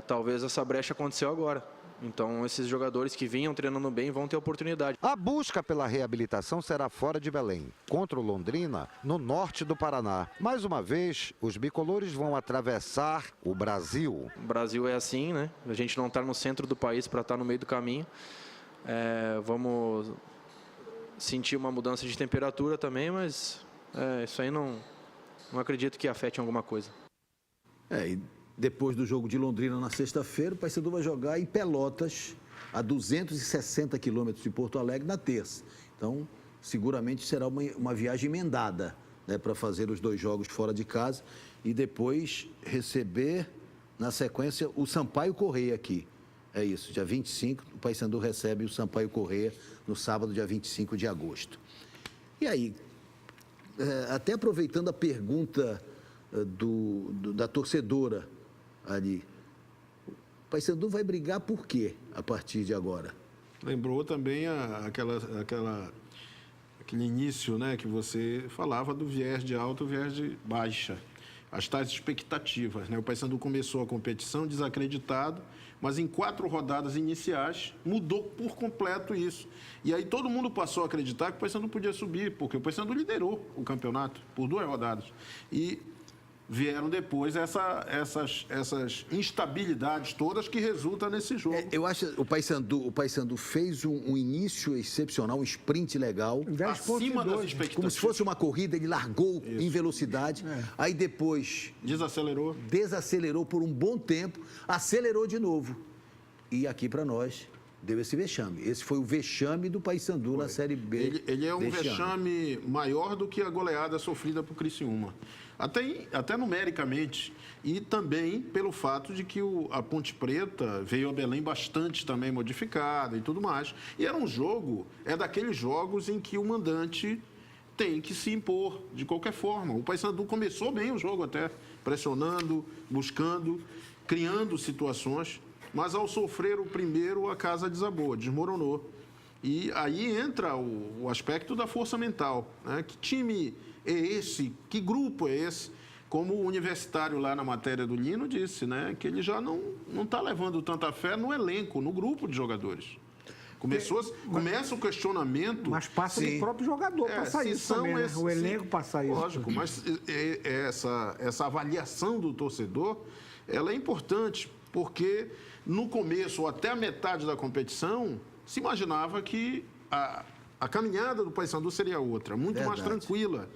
Talvez essa brecha aconteceu agora. Então, esses jogadores que vinham treinando bem vão ter oportunidade. A busca pela reabilitação será fora de Belém, contra o Londrina, no norte do Paraná. Mais uma vez, os bicolores vão atravessar o Brasil. O Brasil é assim, né? A gente não está no centro do país para estar no meio do caminho. Vamos sentir uma mudança de temperatura também, mas isso aí não acredito que afete alguma coisa. E depois do jogo de Londrina na sexta-feira, o Paysandu vai jogar em Pelotas, a 260 quilômetros de Porto Alegre, na terça. Então, seguramente será uma viagem emendada, né, para fazer os 2 jogos fora de casa e depois receber, na sequência, o Sampaio Corrêa aqui. É isso, dia 25, o Paysandu recebe o Sampaio Corrêa no sábado, dia 25 de agosto. E aí, até aproveitando a pergunta da torcedora ali, o Paysandu vai brigar por quê a partir de agora? Lembrou também aquele início, né, que você falava do viés de alta e viés de baixa. As tais expectativas, né? O Paysandu começou a competição desacreditado, mas em 4 rodadas iniciais mudou por completo isso. E aí todo mundo passou a acreditar que o Paysandu podia subir, porque o Paysandu liderou o campeonato por 2 rodadas. E vieram depois essas instabilidades todas que resultam nesse jogo. Eu acho que o Paysandu fez um início excepcional, um sprint legal. Acima das expectativas. Como se fosse uma corrida, ele largou em velocidade. Aí depois... Desacelerou por um bom tempo, acelerou de novo. E aqui para nós... deu esse vexame. Esse foi o vexame do Paysandu na Série B. Ele é um vexame maior do que a goleada sofrida por Criciúma. Até numericamente. E também pelo fato de que a Ponte Preta veio a Belém bastante também modificada e tudo mais. E era um jogo, daqueles jogos em que o mandante tem que se impor de qualquer forma. O Paysandu começou bem o jogo até, pressionando, buscando, criando situações. Mas ao sofrer o primeiro, a casa desabou, desmoronou. E aí entra o aspecto da força mental, né? Que time é esse? Que grupo é esse? Como o universitário lá na matéria do Lino disse, né? Que ele já não está levando tanta fé no elenco, no grupo de jogadores. Começa o questionamento... Mas passa do próprio jogador passar isso também, né? O elenco passar isso. Lógico, mas essa avaliação do torcedor, ela é importante, porque no começo, ou até a metade da competição, se imaginava que a caminhada do Paysandu seria outra, muito mais tranquila.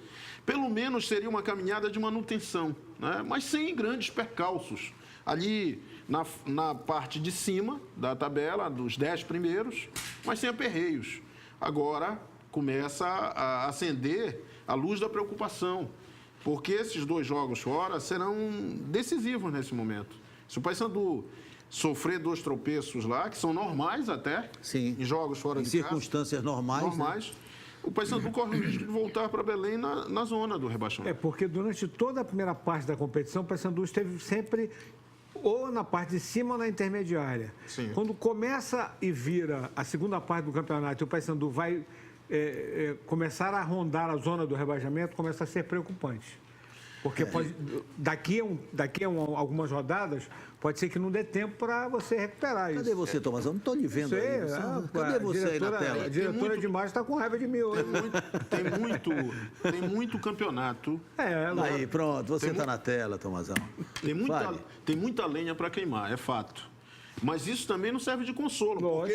Pelo menos seria uma caminhada de manutenção, né? Mas sem grandes percalços. Ali na parte de cima da tabela, dos 10 primeiros, mas sem aperreios. Agora começa a acender a luz da preocupação, porque esses 2 jogos fora serão decisivos nesse momento. Se o Paysandu sofrer 2 tropeços lá, que são normais até, em jogos fora de casa. Em circunstâncias normais. Né? O Paysandu corre o risco de voltar para Belém na zona do rebaixamento. Porque durante toda a primeira parte da competição, o Paysandu esteve sempre ou na parte de cima ou na intermediária. Sim. Quando começa e vira a segunda parte do campeonato e o Paysandu vai começar a rondar a zona do rebaixamento, começa a ser preocupante. Porque daqui a algumas rodadas, pode ser que não dê tempo para você recuperar isso. Cadê você, Tomazão? Não estou lhe vendo aí. Cadê você aí na tela? A diretora de imagem está com raiva de mim hoje. Tem muito campeonato. Aí, pronto, você está na tela, Tomazão. Tem muita lenha para queimar, é fato. Mas isso também não serve de consolo,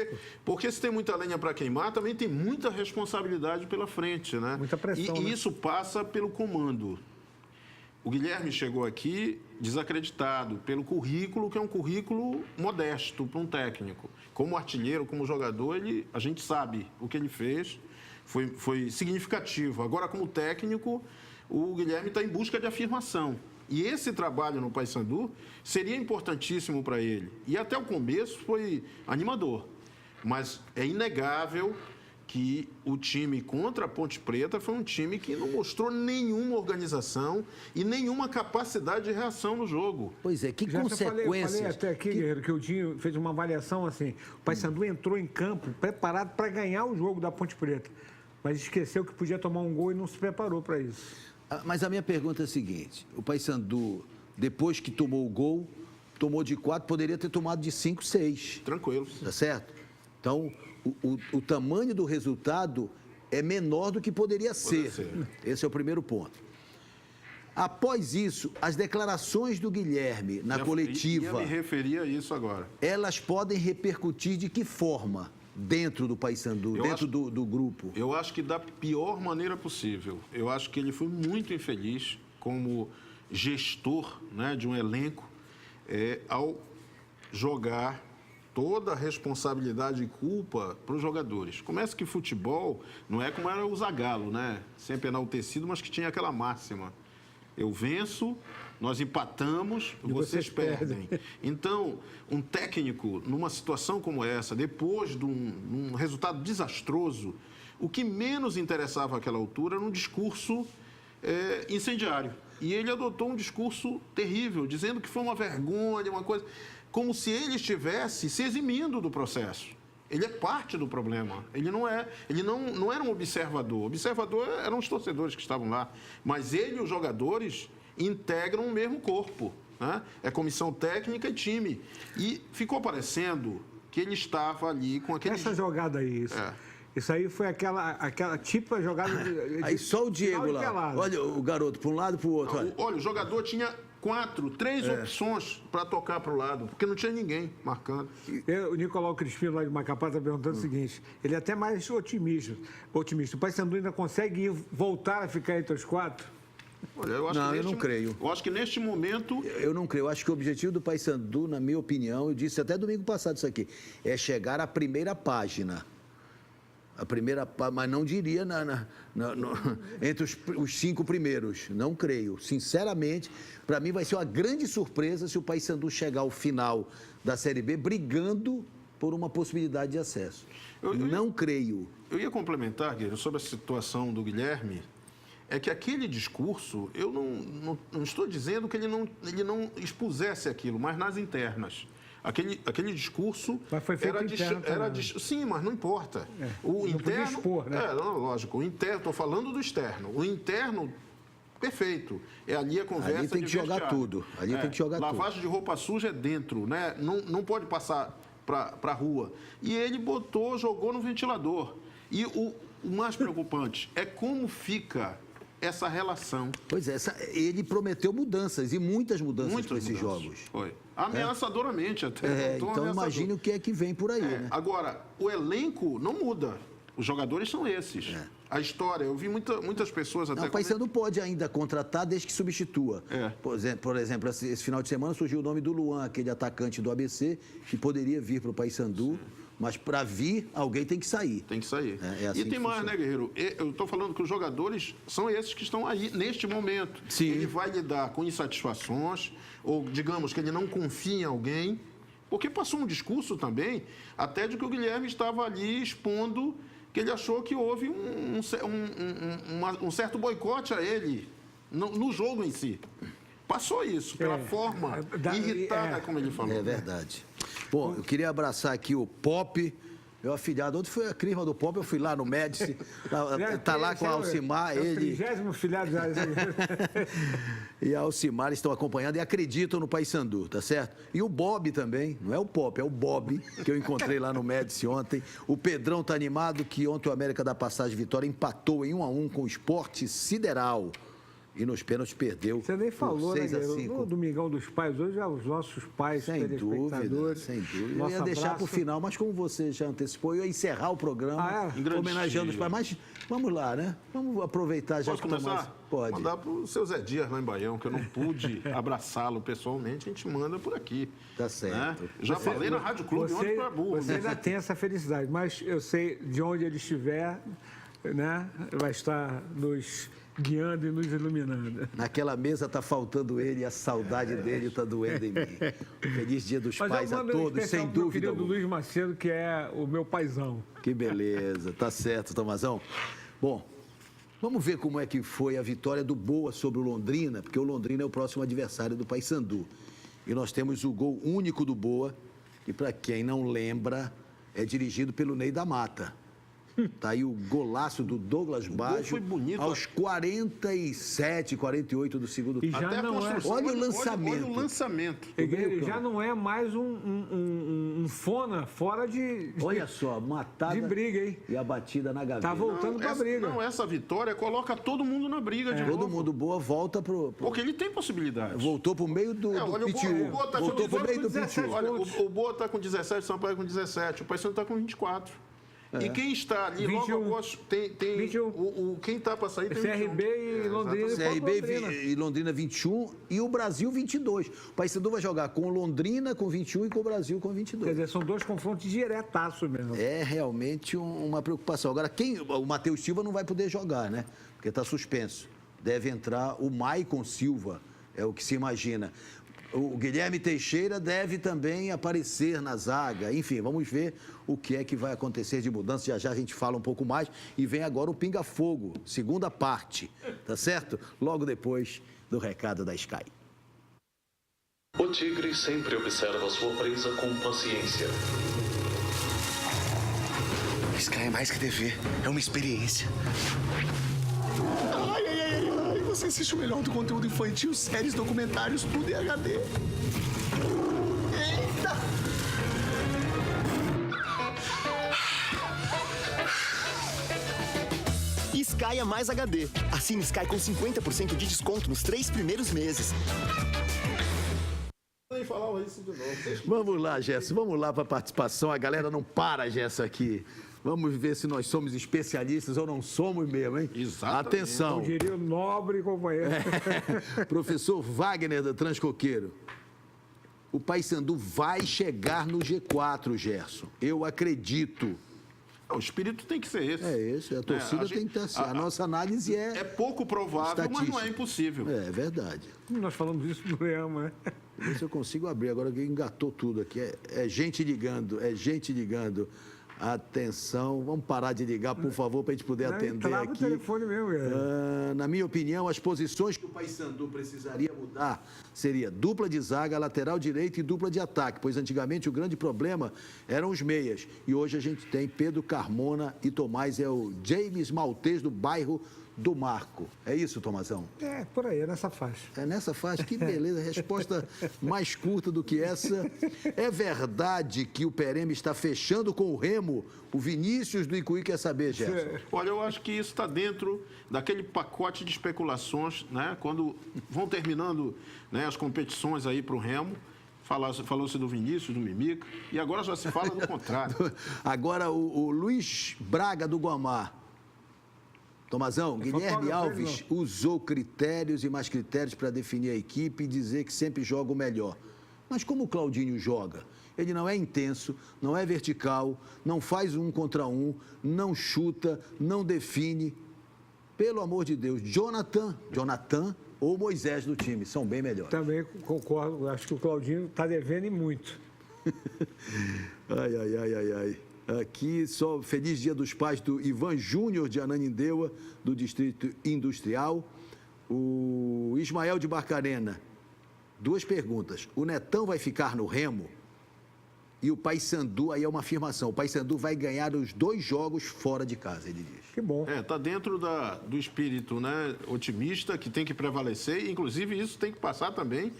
porque se tem muita lenha para queimar, também tem muita responsabilidade pela frente, né? Muita pressão. E isso passa pelo comando. O Guilherme chegou aqui desacreditado pelo currículo, que é um currículo modesto para um técnico. Como artilheiro, como jogador, a gente sabe o que ele fez, foi significativo. Agora, como técnico, o Guilherme está em busca de afirmação. E esse trabalho no Paysandu seria importantíssimo para ele. E até o começo foi animador. Mas é inegável que o time contra a Ponte Preta foi um time que não mostrou nenhuma organização e nenhuma capacidade de reação no jogo. Pois é, que consequências... Eu falei até aqui, Guerreiro, que o Dinho fez uma avaliação assim, o Paysandu entrou em campo preparado para ganhar o jogo da Ponte Preta, mas esqueceu que podia tomar um gol e não se preparou para isso. Mas a minha pergunta é a seguinte, o Paysandu, depois que tomou o gol, tomou de 4, poderia ter tomado de 5, 6. Tranquilo. Tá certo? Então... O tamanho do resultado é menor do que poderia ser. Esse é o primeiro ponto. Após isso, as declarações do Guilherme na coletiva... Eu me referia a isso agora. Elas podem repercutir de que forma dentro do Paysandu, do grupo? Eu acho que da pior maneira possível. Eu acho que ele foi muito infeliz como gestor, né, de um elenco ao jogar toda a responsabilidade e culpa para os jogadores. Começa que futebol não é como era o Zagallo, né? Sempre enaltecido, mas que tinha aquela máxima. Eu venço, nós empatamos, vocês perdem. Então, um técnico, numa situação como essa, depois de um resultado desastroso, o que menos interessava àquela altura era um discurso incendiário. E ele adotou um discurso terrível, dizendo que foi uma vergonha, uma coisa... Como se ele estivesse se eximindo do processo. Ele é parte do problema. Ele não era um observador. O observador eram os torcedores que estavam lá. Mas ele e os jogadores integram o mesmo corpo, né? É comissão técnica e time. E ficou parecendo que ele estava ali com aquele... Essa jogada aí, Isso aí foi aquela típica jogada de Aí só o Diego lá. Olha o garoto para um lado e para o outro. Olha, o jogador tinha 3 opções para tocar para o lado, porque não tinha ninguém marcando. O Nicolau Crispino, lá de Macapá, está perguntando o seguinte: ele é até mais otimista. O Paysandu ainda consegue voltar a ficar entre os 4? Olha, eu não creio. Eu acho que neste momento... Eu não creio. Eu acho que o objetivo do Paysandu, na minha opinião, eu disse até domingo passado isso aqui, é chegar à primeira página. Mas não diria entre os 5 primeiros. Não creio. Sinceramente, para mim vai ser uma grande surpresa se o Paysandu chegar ao final da Série B brigando por uma possibilidade de acesso. Não creio. Eu ia complementar, Guilherme, sobre a situação do Guilherme, é que aquele discurso, eu não estou dizendo que ele não expusesse aquilo, mas nas internas. Aquele discurso era sim, mas não importa. O interno, expor, né? Lógico. O interno, estou falando do externo. O interno, perfeito. É ali a conversa. Ali tem que jogar tudo. Ali tem que jogar tudo. Lavagem de roupa suja é dentro, né? Não pode passar para a rua. E ele jogou no ventilador. E o mais preocupante é como fica essa relação. Pois é, ele prometeu mudanças, e muitas mudanças para esses jogos. Foi. Ameaçadoramente até. Então imagine o que é que vem por aí, né? Agora, o elenco não muda. Os jogadores são esses. A história, eu vi muitas pessoas até... O Paysandu pode ainda contratar desde que substitua. Por exemplo, esse final de semana surgiu o nome do Luan, aquele atacante do ABC, que poderia vir para o Paysandu. Mas para vir, alguém tem que sair. Tem que sair. Assim e tem mais, né, Guerreiro? Eu estou falando que os jogadores são esses que estão aí neste momento. Sim. Ele vai lidar com insatisfações, ou digamos que ele não confia em alguém, porque passou um discurso também, até de que o Guilherme estava ali expondo que ele achou que houve um certo boicote a ele no jogo em si. Passou isso, pela forma irritada como ele falou. É verdade. Bom, eu queria abraçar aqui o Pop, meu afilhado. Ontem foi a crisma do Pop, eu fui lá no Médici, tá lá com a Alcimar, ele... 30º filhado já. E a Alcimar estão acompanhando e acreditam no Paysandu, tá certo? E o Bob também, não é o Pop, é o Bob, que eu encontrei lá no Médici ontem. O Pedrão tá animado que ontem o América da Passagem Vitória empatou em 1-1 com o Sport Sideral. E nos pênaltis perdeu. Você nem falou, né, 6-5. No Domingão dos Pais, hoje já os nossos pais, sem dúvida. Eu ia deixar para o final, mas como você já antecipou, eu ia encerrar o programa homenageando os pais. Mas vamos lá, né? Vamos aproveitar já. Posso começar? Pode. Mandar para o seu Zé Dias lá em Baião, que eu não pude abraçá-lo pessoalmente, a gente manda por aqui. Tá certo. Né? Já falei na Rádio Clube ontem para burro. Você ainda tem essa felicidade, mas eu sei de onde ele estiver, né? Vai estar nos guiando e nos iluminando. Naquela mesa tá faltando ele e a saudade dele tá doendo em mim. Feliz Dia dos Pais a todos, sem dúvida. Eu do Luiz Macedo, que é o meu paizão. Que beleza, tá certo, Tomazão. Bom, vamos ver como é que foi a vitória do Boa sobre o Londrina, porque o Londrina é o próximo adversário do Paysandu. E nós temos o gol único do Boa, que para quem não lembra, é dirigido pelo Ney da Mata. Tá aí o golaço do Douglas Baggio foi bonito, aos 47, 48 do segundo tempo. Olha o lançamento. Olha o lançamento. Ele já não é mais um fona fora de... Olha só, matada de briga, hein? E a batida na gaveta. Tá voltando pra briga. Não, essa vitória coloca todo mundo na briga de novo. Todo mundo Boa volta pro... Porque ele tem possibilidade. Voltou pro meio do Pitiu. Voltou pro meio do Pitiu. Olha, o Boa tá com 17, o Sampaio com 17, o Paysandu tá com 24. E quem está ali 21. Logo após tem 21. Quem está para sair tem CRB 21. E Londrina. CRB e Londrina 21 e o Brasil 22. O Paysandu vai jogar com Londrina com 21 e com o Brasil com 22. Quer dizer, são dois confrontos diretaço mesmo. É realmente uma preocupação. Agora, o Matheus Silva não vai poder jogar, né? Porque está suspenso. Deve entrar o Maicon Silva, é o que se imagina. O Guilherme Teixeira deve também aparecer na zaga. Enfim, vamos ver o que é que vai acontecer de mudança. Já já a gente fala um pouco mais. E vem agora o Pinga Fogo, segunda parte, tá certo? Logo depois do recado da Sky. O tigre sempre observa sua presa com paciência. Sky é mais que TV, é uma experiência. Você assiste o melhor do conteúdo infantil, séries, documentários, tudo em HD. Eita! Saia Mais HD. Assine Sky com 50% de desconto nos 3 primeiros meses. Falar isso de novo. Vamos lá, Gerson, vamos lá para a participação. A galera não para, Gerson, aqui. Vamos ver se nós somos especialistas ou não somos mesmo, hein? Exatamente. Atenção. Eu diria o nobre companheiro. Professor Wagner da Transcoqueiro. O Paysandu vai chegar no G4, Gerson. Eu acredito. O espírito tem que ser esse. É esse, a torcida tem que estar assim. A nossa análise é pouco provável, mas não é impossível. É verdade. Nós falamos isso no programa, né? Ver se eu consigo abrir. Agora que engatou tudo aqui. É gente ligando, é gente ligando. Atenção, vamos parar de ligar, por favor, para a gente poder atender aqui. O telefone mesmo, na minha opinião, as posições que o Paysandu precisaria mudar seria dupla de zaga, lateral direito e dupla de ataque, pois antigamente o grande problema eram os meias. E hoje a gente tem Pedro Carmona e Tomás, é o James Maltês do bairro do Marco. É isso, Tomazão? É, por aí, é nessa faixa. É nessa faixa? Que beleza. Resposta mais curta do que essa. É verdade que o Pereme está fechando com o Remo? O Vinícius do Icuí quer saber, Gerson. Olha, eu acho que isso está dentro daquele pacote de especulações, né? Quando vão terminando, né, as competições aí para o Remo. Falou-se do Vinícius, do Mimica, e agora já se fala do contrário. Agora, o Luiz Braga do Guamá. Tomazão, Guilherme Alves usou critérios e mais critérios para definir a equipe e dizer que sempre joga o melhor. Mas como o Claudinho joga? Ele não é intenso, não é vertical, não faz 1 contra 1, não chuta, não define. Pelo amor de Deus, Jonathan ou Moisés do time são bem melhores. Também concordo, acho que o Claudinho está devendo e muito. Ai. Aqui, só feliz Dia dos Pais do Ivan Júnior de Ananindeua, do Distrito Industrial. O Ismael de Barcarena. 2 perguntas. O Netão vai ficar no Remo? E o Paysandu, aí é uma afirmação, o Paysandu vai ganhar os 2 jogos fora de casa, ele diz. Que bom. Está dentro do espírito, né, otimista que tem que prevalecer, e inclusive isso tem que passar também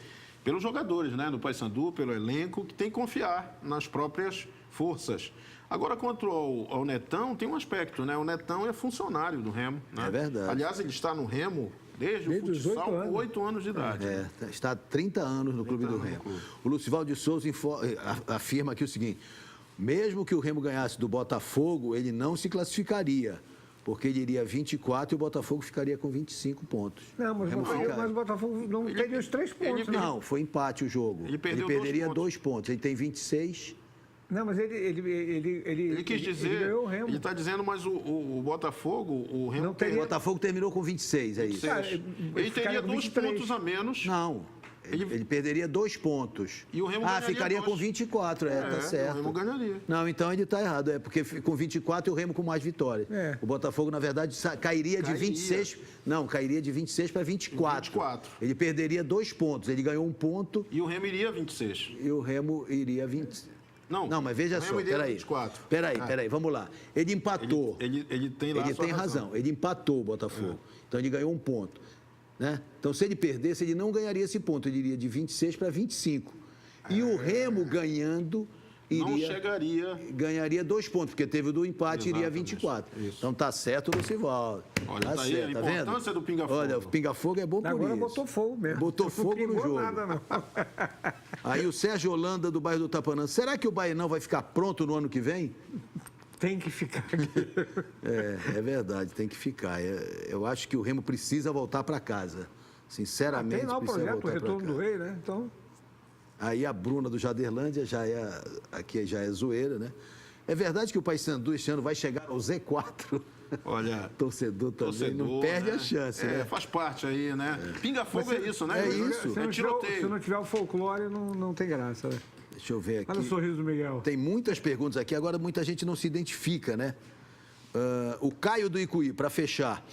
pelos jogadores, né, do Paysandu, pelo elenco, que tem que confiar nas próprias forças. Agora, quanto ao Netão, tem um aspecto, né? O Netão é funcionário do Remo. Né? É verdade. Aliás, ele está no Remo desde o futsal com 8 anos de idade. Está há 30 anos no clube do Remo. O Lucivaldo de Souza afirma aqui o seguinte: mesmo que o Remo ganhasse do Botafogo, ele não se classificaria, porque ele iria 24 e o Botafogo ficaria com 25 pontos. Não, mas o Botafogo não teria os 3 pontos. Não, foi empate o jogo. Ele perderia 2 pontos. Ele tem 26. Não, mas ele quis dizer, ele ganhou o Remo. Ele está dizendo, mas o Botafogo, o Remo... Não teria... O Botafogo terminou com 26, é isso. Ele teria 2 pontos a menos. Não, ele perderia 2 pontos. E o Remo ganharia ficaria com 24, tá certo. O Remo ganharia. Não, então ele está errado, porque com 24 e o Remo com mais vitórias. O Botafogo, na verdade, cairia de 26... Não, cairia de 26 para 24. Ele perderia 2 pontos, ele ganhou 1 ponto... E o Remo iria 26. E o Remo iria 20... Não, mas veja só, peraí, vamos lá. Ele empatou. Ele tem lá Ele tem razão. Ele empatou o Botafogo. Então ele ganhou 1 ponto. Né? Então, se ele perdesse, ele não ganharia esse ponto. Ele iria de 26 para 25. E o Remo ganhando... ganharia 2 pontos, porque teve o do empate e iria 24. Isso. Então tá certo o Lucivaldo. Olha, tá aí a importância do pinga-fogo. Olha, o pinga-fogo é bom por Agora isso. Agora botou fogo mesmo. Botou fogo no jogo. Nada, não. Aí o Sérgio Holanda, do bairro do Tapanã. Será que o Baianão vai ficar pronto no ano que vem? Tem que ficar. É verdade, tem que ficar. Eu acho que o Remo precisa voltar para casa. Sinceramente, tem lá o projeto, o Retorno do Rei, né? Então... Aí a Bruna do Jaderlândia aqui já é zoeira, né? É verdade que o Paysandu este ano vai chegar ao Z4? Olha, torcedor também não perde a chance, né? Faz parte aí, né? Pinga-fogo é isso, né? É isso. Se não tiver o folclore, não tem graça, né? Deixa eu ver aqui. Olha o sorriso do Miguel. Tem muitas perguntas aqui, agora muita gente não se identifica, né? O Caio do Icuí, para fechar.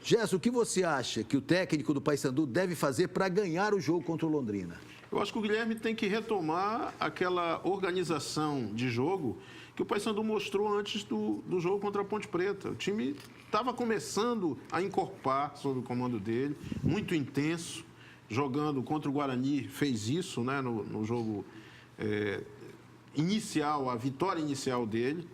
Gerson, o que você acha que o técnico do Paysandu deve fazer para ganhar o jogo contra o Londrina? Eu acho que o Guilherme tem que retomar aquela organização de jogo que o Paysandu mostrou antes do jogo contra a Ponte Preta. O time estava começando a encorpar sob o comando dele, muito intenso, jogando contra o Guarani, fez isso, né, no jogo inicial, a vitória inicial dele.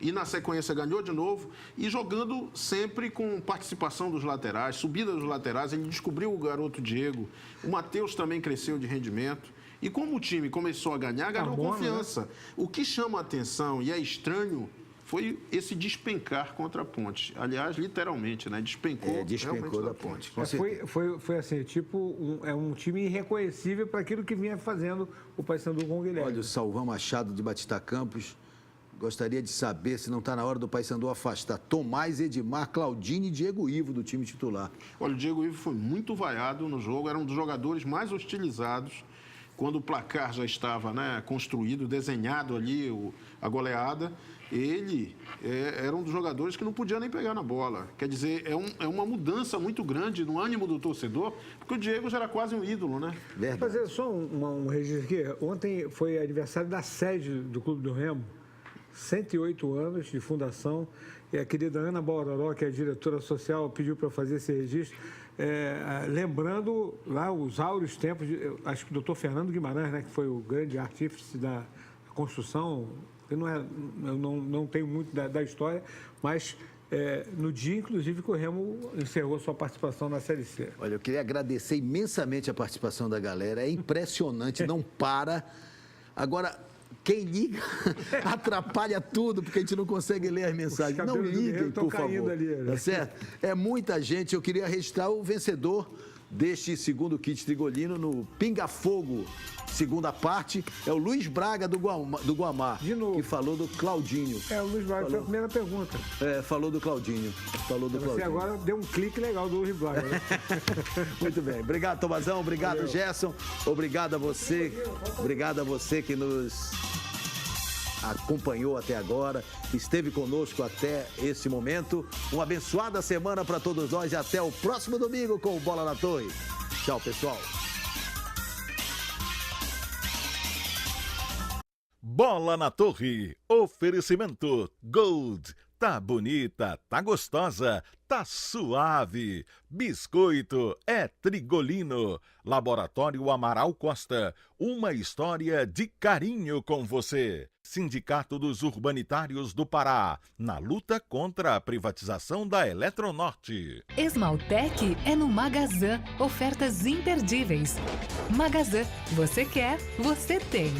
e na sequência ganhou de novo, e jogando sempre com participação dos laterais, subida dos laterais. Ele descobriu o garoto Diego, o Matheus também cresceu de rendimento. E como o time começou a ganhar, ganhou confiança. Né? O que chama a atenção e é estranho foi esse despencar contra a Ponte. Aliás, literalmente, né? Despencou da Ponte. Foi assim, tipo, um time irreconhecível para aquilo que vinha fazendo o Paysandu com o Guilherme. Olha, o Salvão Machado de Batista Campos gostaria de saber se não está na hora do Paysandu afastar Tomás, Edmar, Claudinho e Diego Ivo do time titular. Olha, o Diego Ivo foi muito vaiado no jogo, era um dos jogadores mais hostilizados. Quando o placar já estava, né, construído, desenhado ali, a goleada, ele era um dos jogadores que não podia nem pegar na bola. Quer dizer, é uma mudança muito grande no ânimo do torcedor, porque o Diego já era quase um ídolo, né? Vou fazer só um registro aqui. Ontem foi aniversário da sede do Clube do Remo, 108 anos de fundação, e a querida Ana Bororó, que é a diretora social, pediu para eu fazer esse registro, lembrando lá os áureos tempos, acho que o doutor Fernando Guimarães, né, que foi o grande artífice da construção, eu não tenho muito da história, mas no dia, inclusive, que o Remo encerrou sua participação na Série C. Olha, eu queria agradecer imensamente a participação da galera, é impressionante, não para. Agora, quem liga atrapalha tudo, porque a gente não consegue ler as mensagens. Não liguem, por favor. Ali, né? Tá certo? É muita gente. Eu queria registrar o vencedor deste segundo kit Trigolino no Pinga Fogo, segunda parte. É o Luiz Braga do Guamá, de novo, que falou do Claudinho. O Luiz Braga foi a primeira pergunta. Falou do Claudinho. Você agora deu um clique legal do Luiz Braga. Né? Muito bem. Obrigado, Tomazão. Obrigado, valeu. Gerson. Obrigado a você. Obrigado a você que nos acompanhou até agora, esteve conosco até esse momento. Uma abençoada semana para todos nós e até o próximo domingo com o Bola na Torre. Tchau, pessoal. Bola na Torre. Oferecimento Gold. Tá bonita, tá gostosa, tá suave. Biscoito é Trigolino. Laboratório Amaral Costa. Uma história de carinho com você. Sindicato dos Urbanitários do Pará. Na luta contra a privatização da Eletronorte. Esmaltec é no Magazã. Ofertas imperdíveis. Magazã. Você quer, você tem.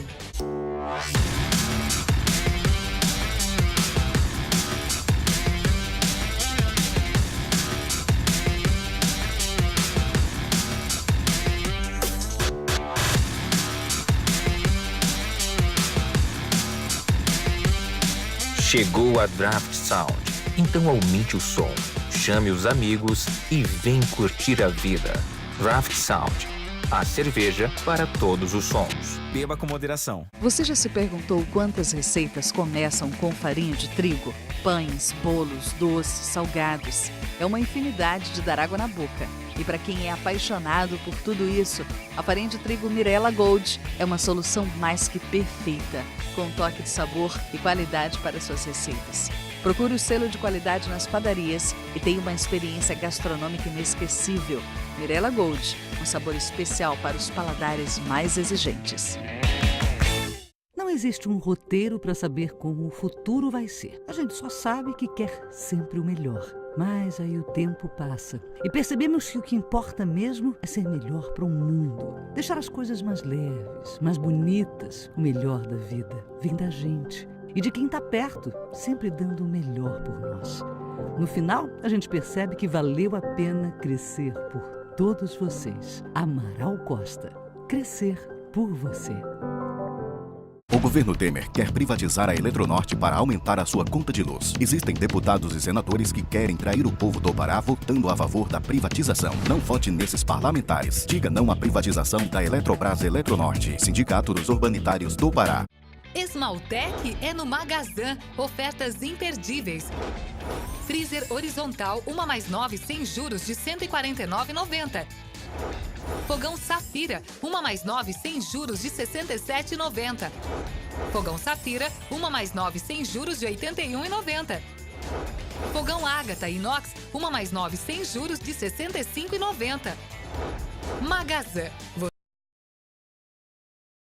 Chegou a Draft Sound, então aumente o som, chame os amigos e vem curtir a vida. Draft Sound, a cerveja para todos os sons. Beba com moderação. Você já se perguntou quantas receitas começam com farinha de trigo? Pães, bolos, doces, salgados. É uma infinidade de dar água na boca. E para quem é apaixonado por tudo isso, a farinha de trigo Mirella Gold é uma solução mais que perfeita, com um toque de sabor e qualidade para suas receitas. Procure o selo de qualidade nas padarias e tenha uma experiência gastronômica inesquecível. Mirella Gold, um sabor especial para os paladares mais exigentes. Não existe um roteiro para saber como o futuro vai ser. A gente só sabe que quer sempre o melhor. Mas aí o tempo passa e percebemos que o que importa mesmo é ser melhor para o mundo. Deixar as coisas mais leves, mais bonitas. O melhor da vida vem da gente e de quem está perto, sempre dando o melhor por nós. No final, a gente percebe que valeu a pena crescer por todos vocês. Amaral Costa. Crescer por você. O governo Temer quer privatizar a Eletronorte para aumentar a sua conta de luz. Existem deputados e senadores que querem trair o povo do Pará votando a favor da privatização. Não vote nesses parlamentares. Diga não à privatização da Eletrobras Eletronorte. Sindicato dos Urbanitários do Pará. Esmaltec é no Magazã. Ofertas imperdíveis. Freezer horizontal 1+9 sem juros de R$ 149,90. Fogão Safira, 1+9 sem juros de R$ 67,90. Fogão Safira, 1+9 sem juros de R$ 81,90. Fogão Ágata Inox, 1+9 sem juros de R$ 65,90. Magazã.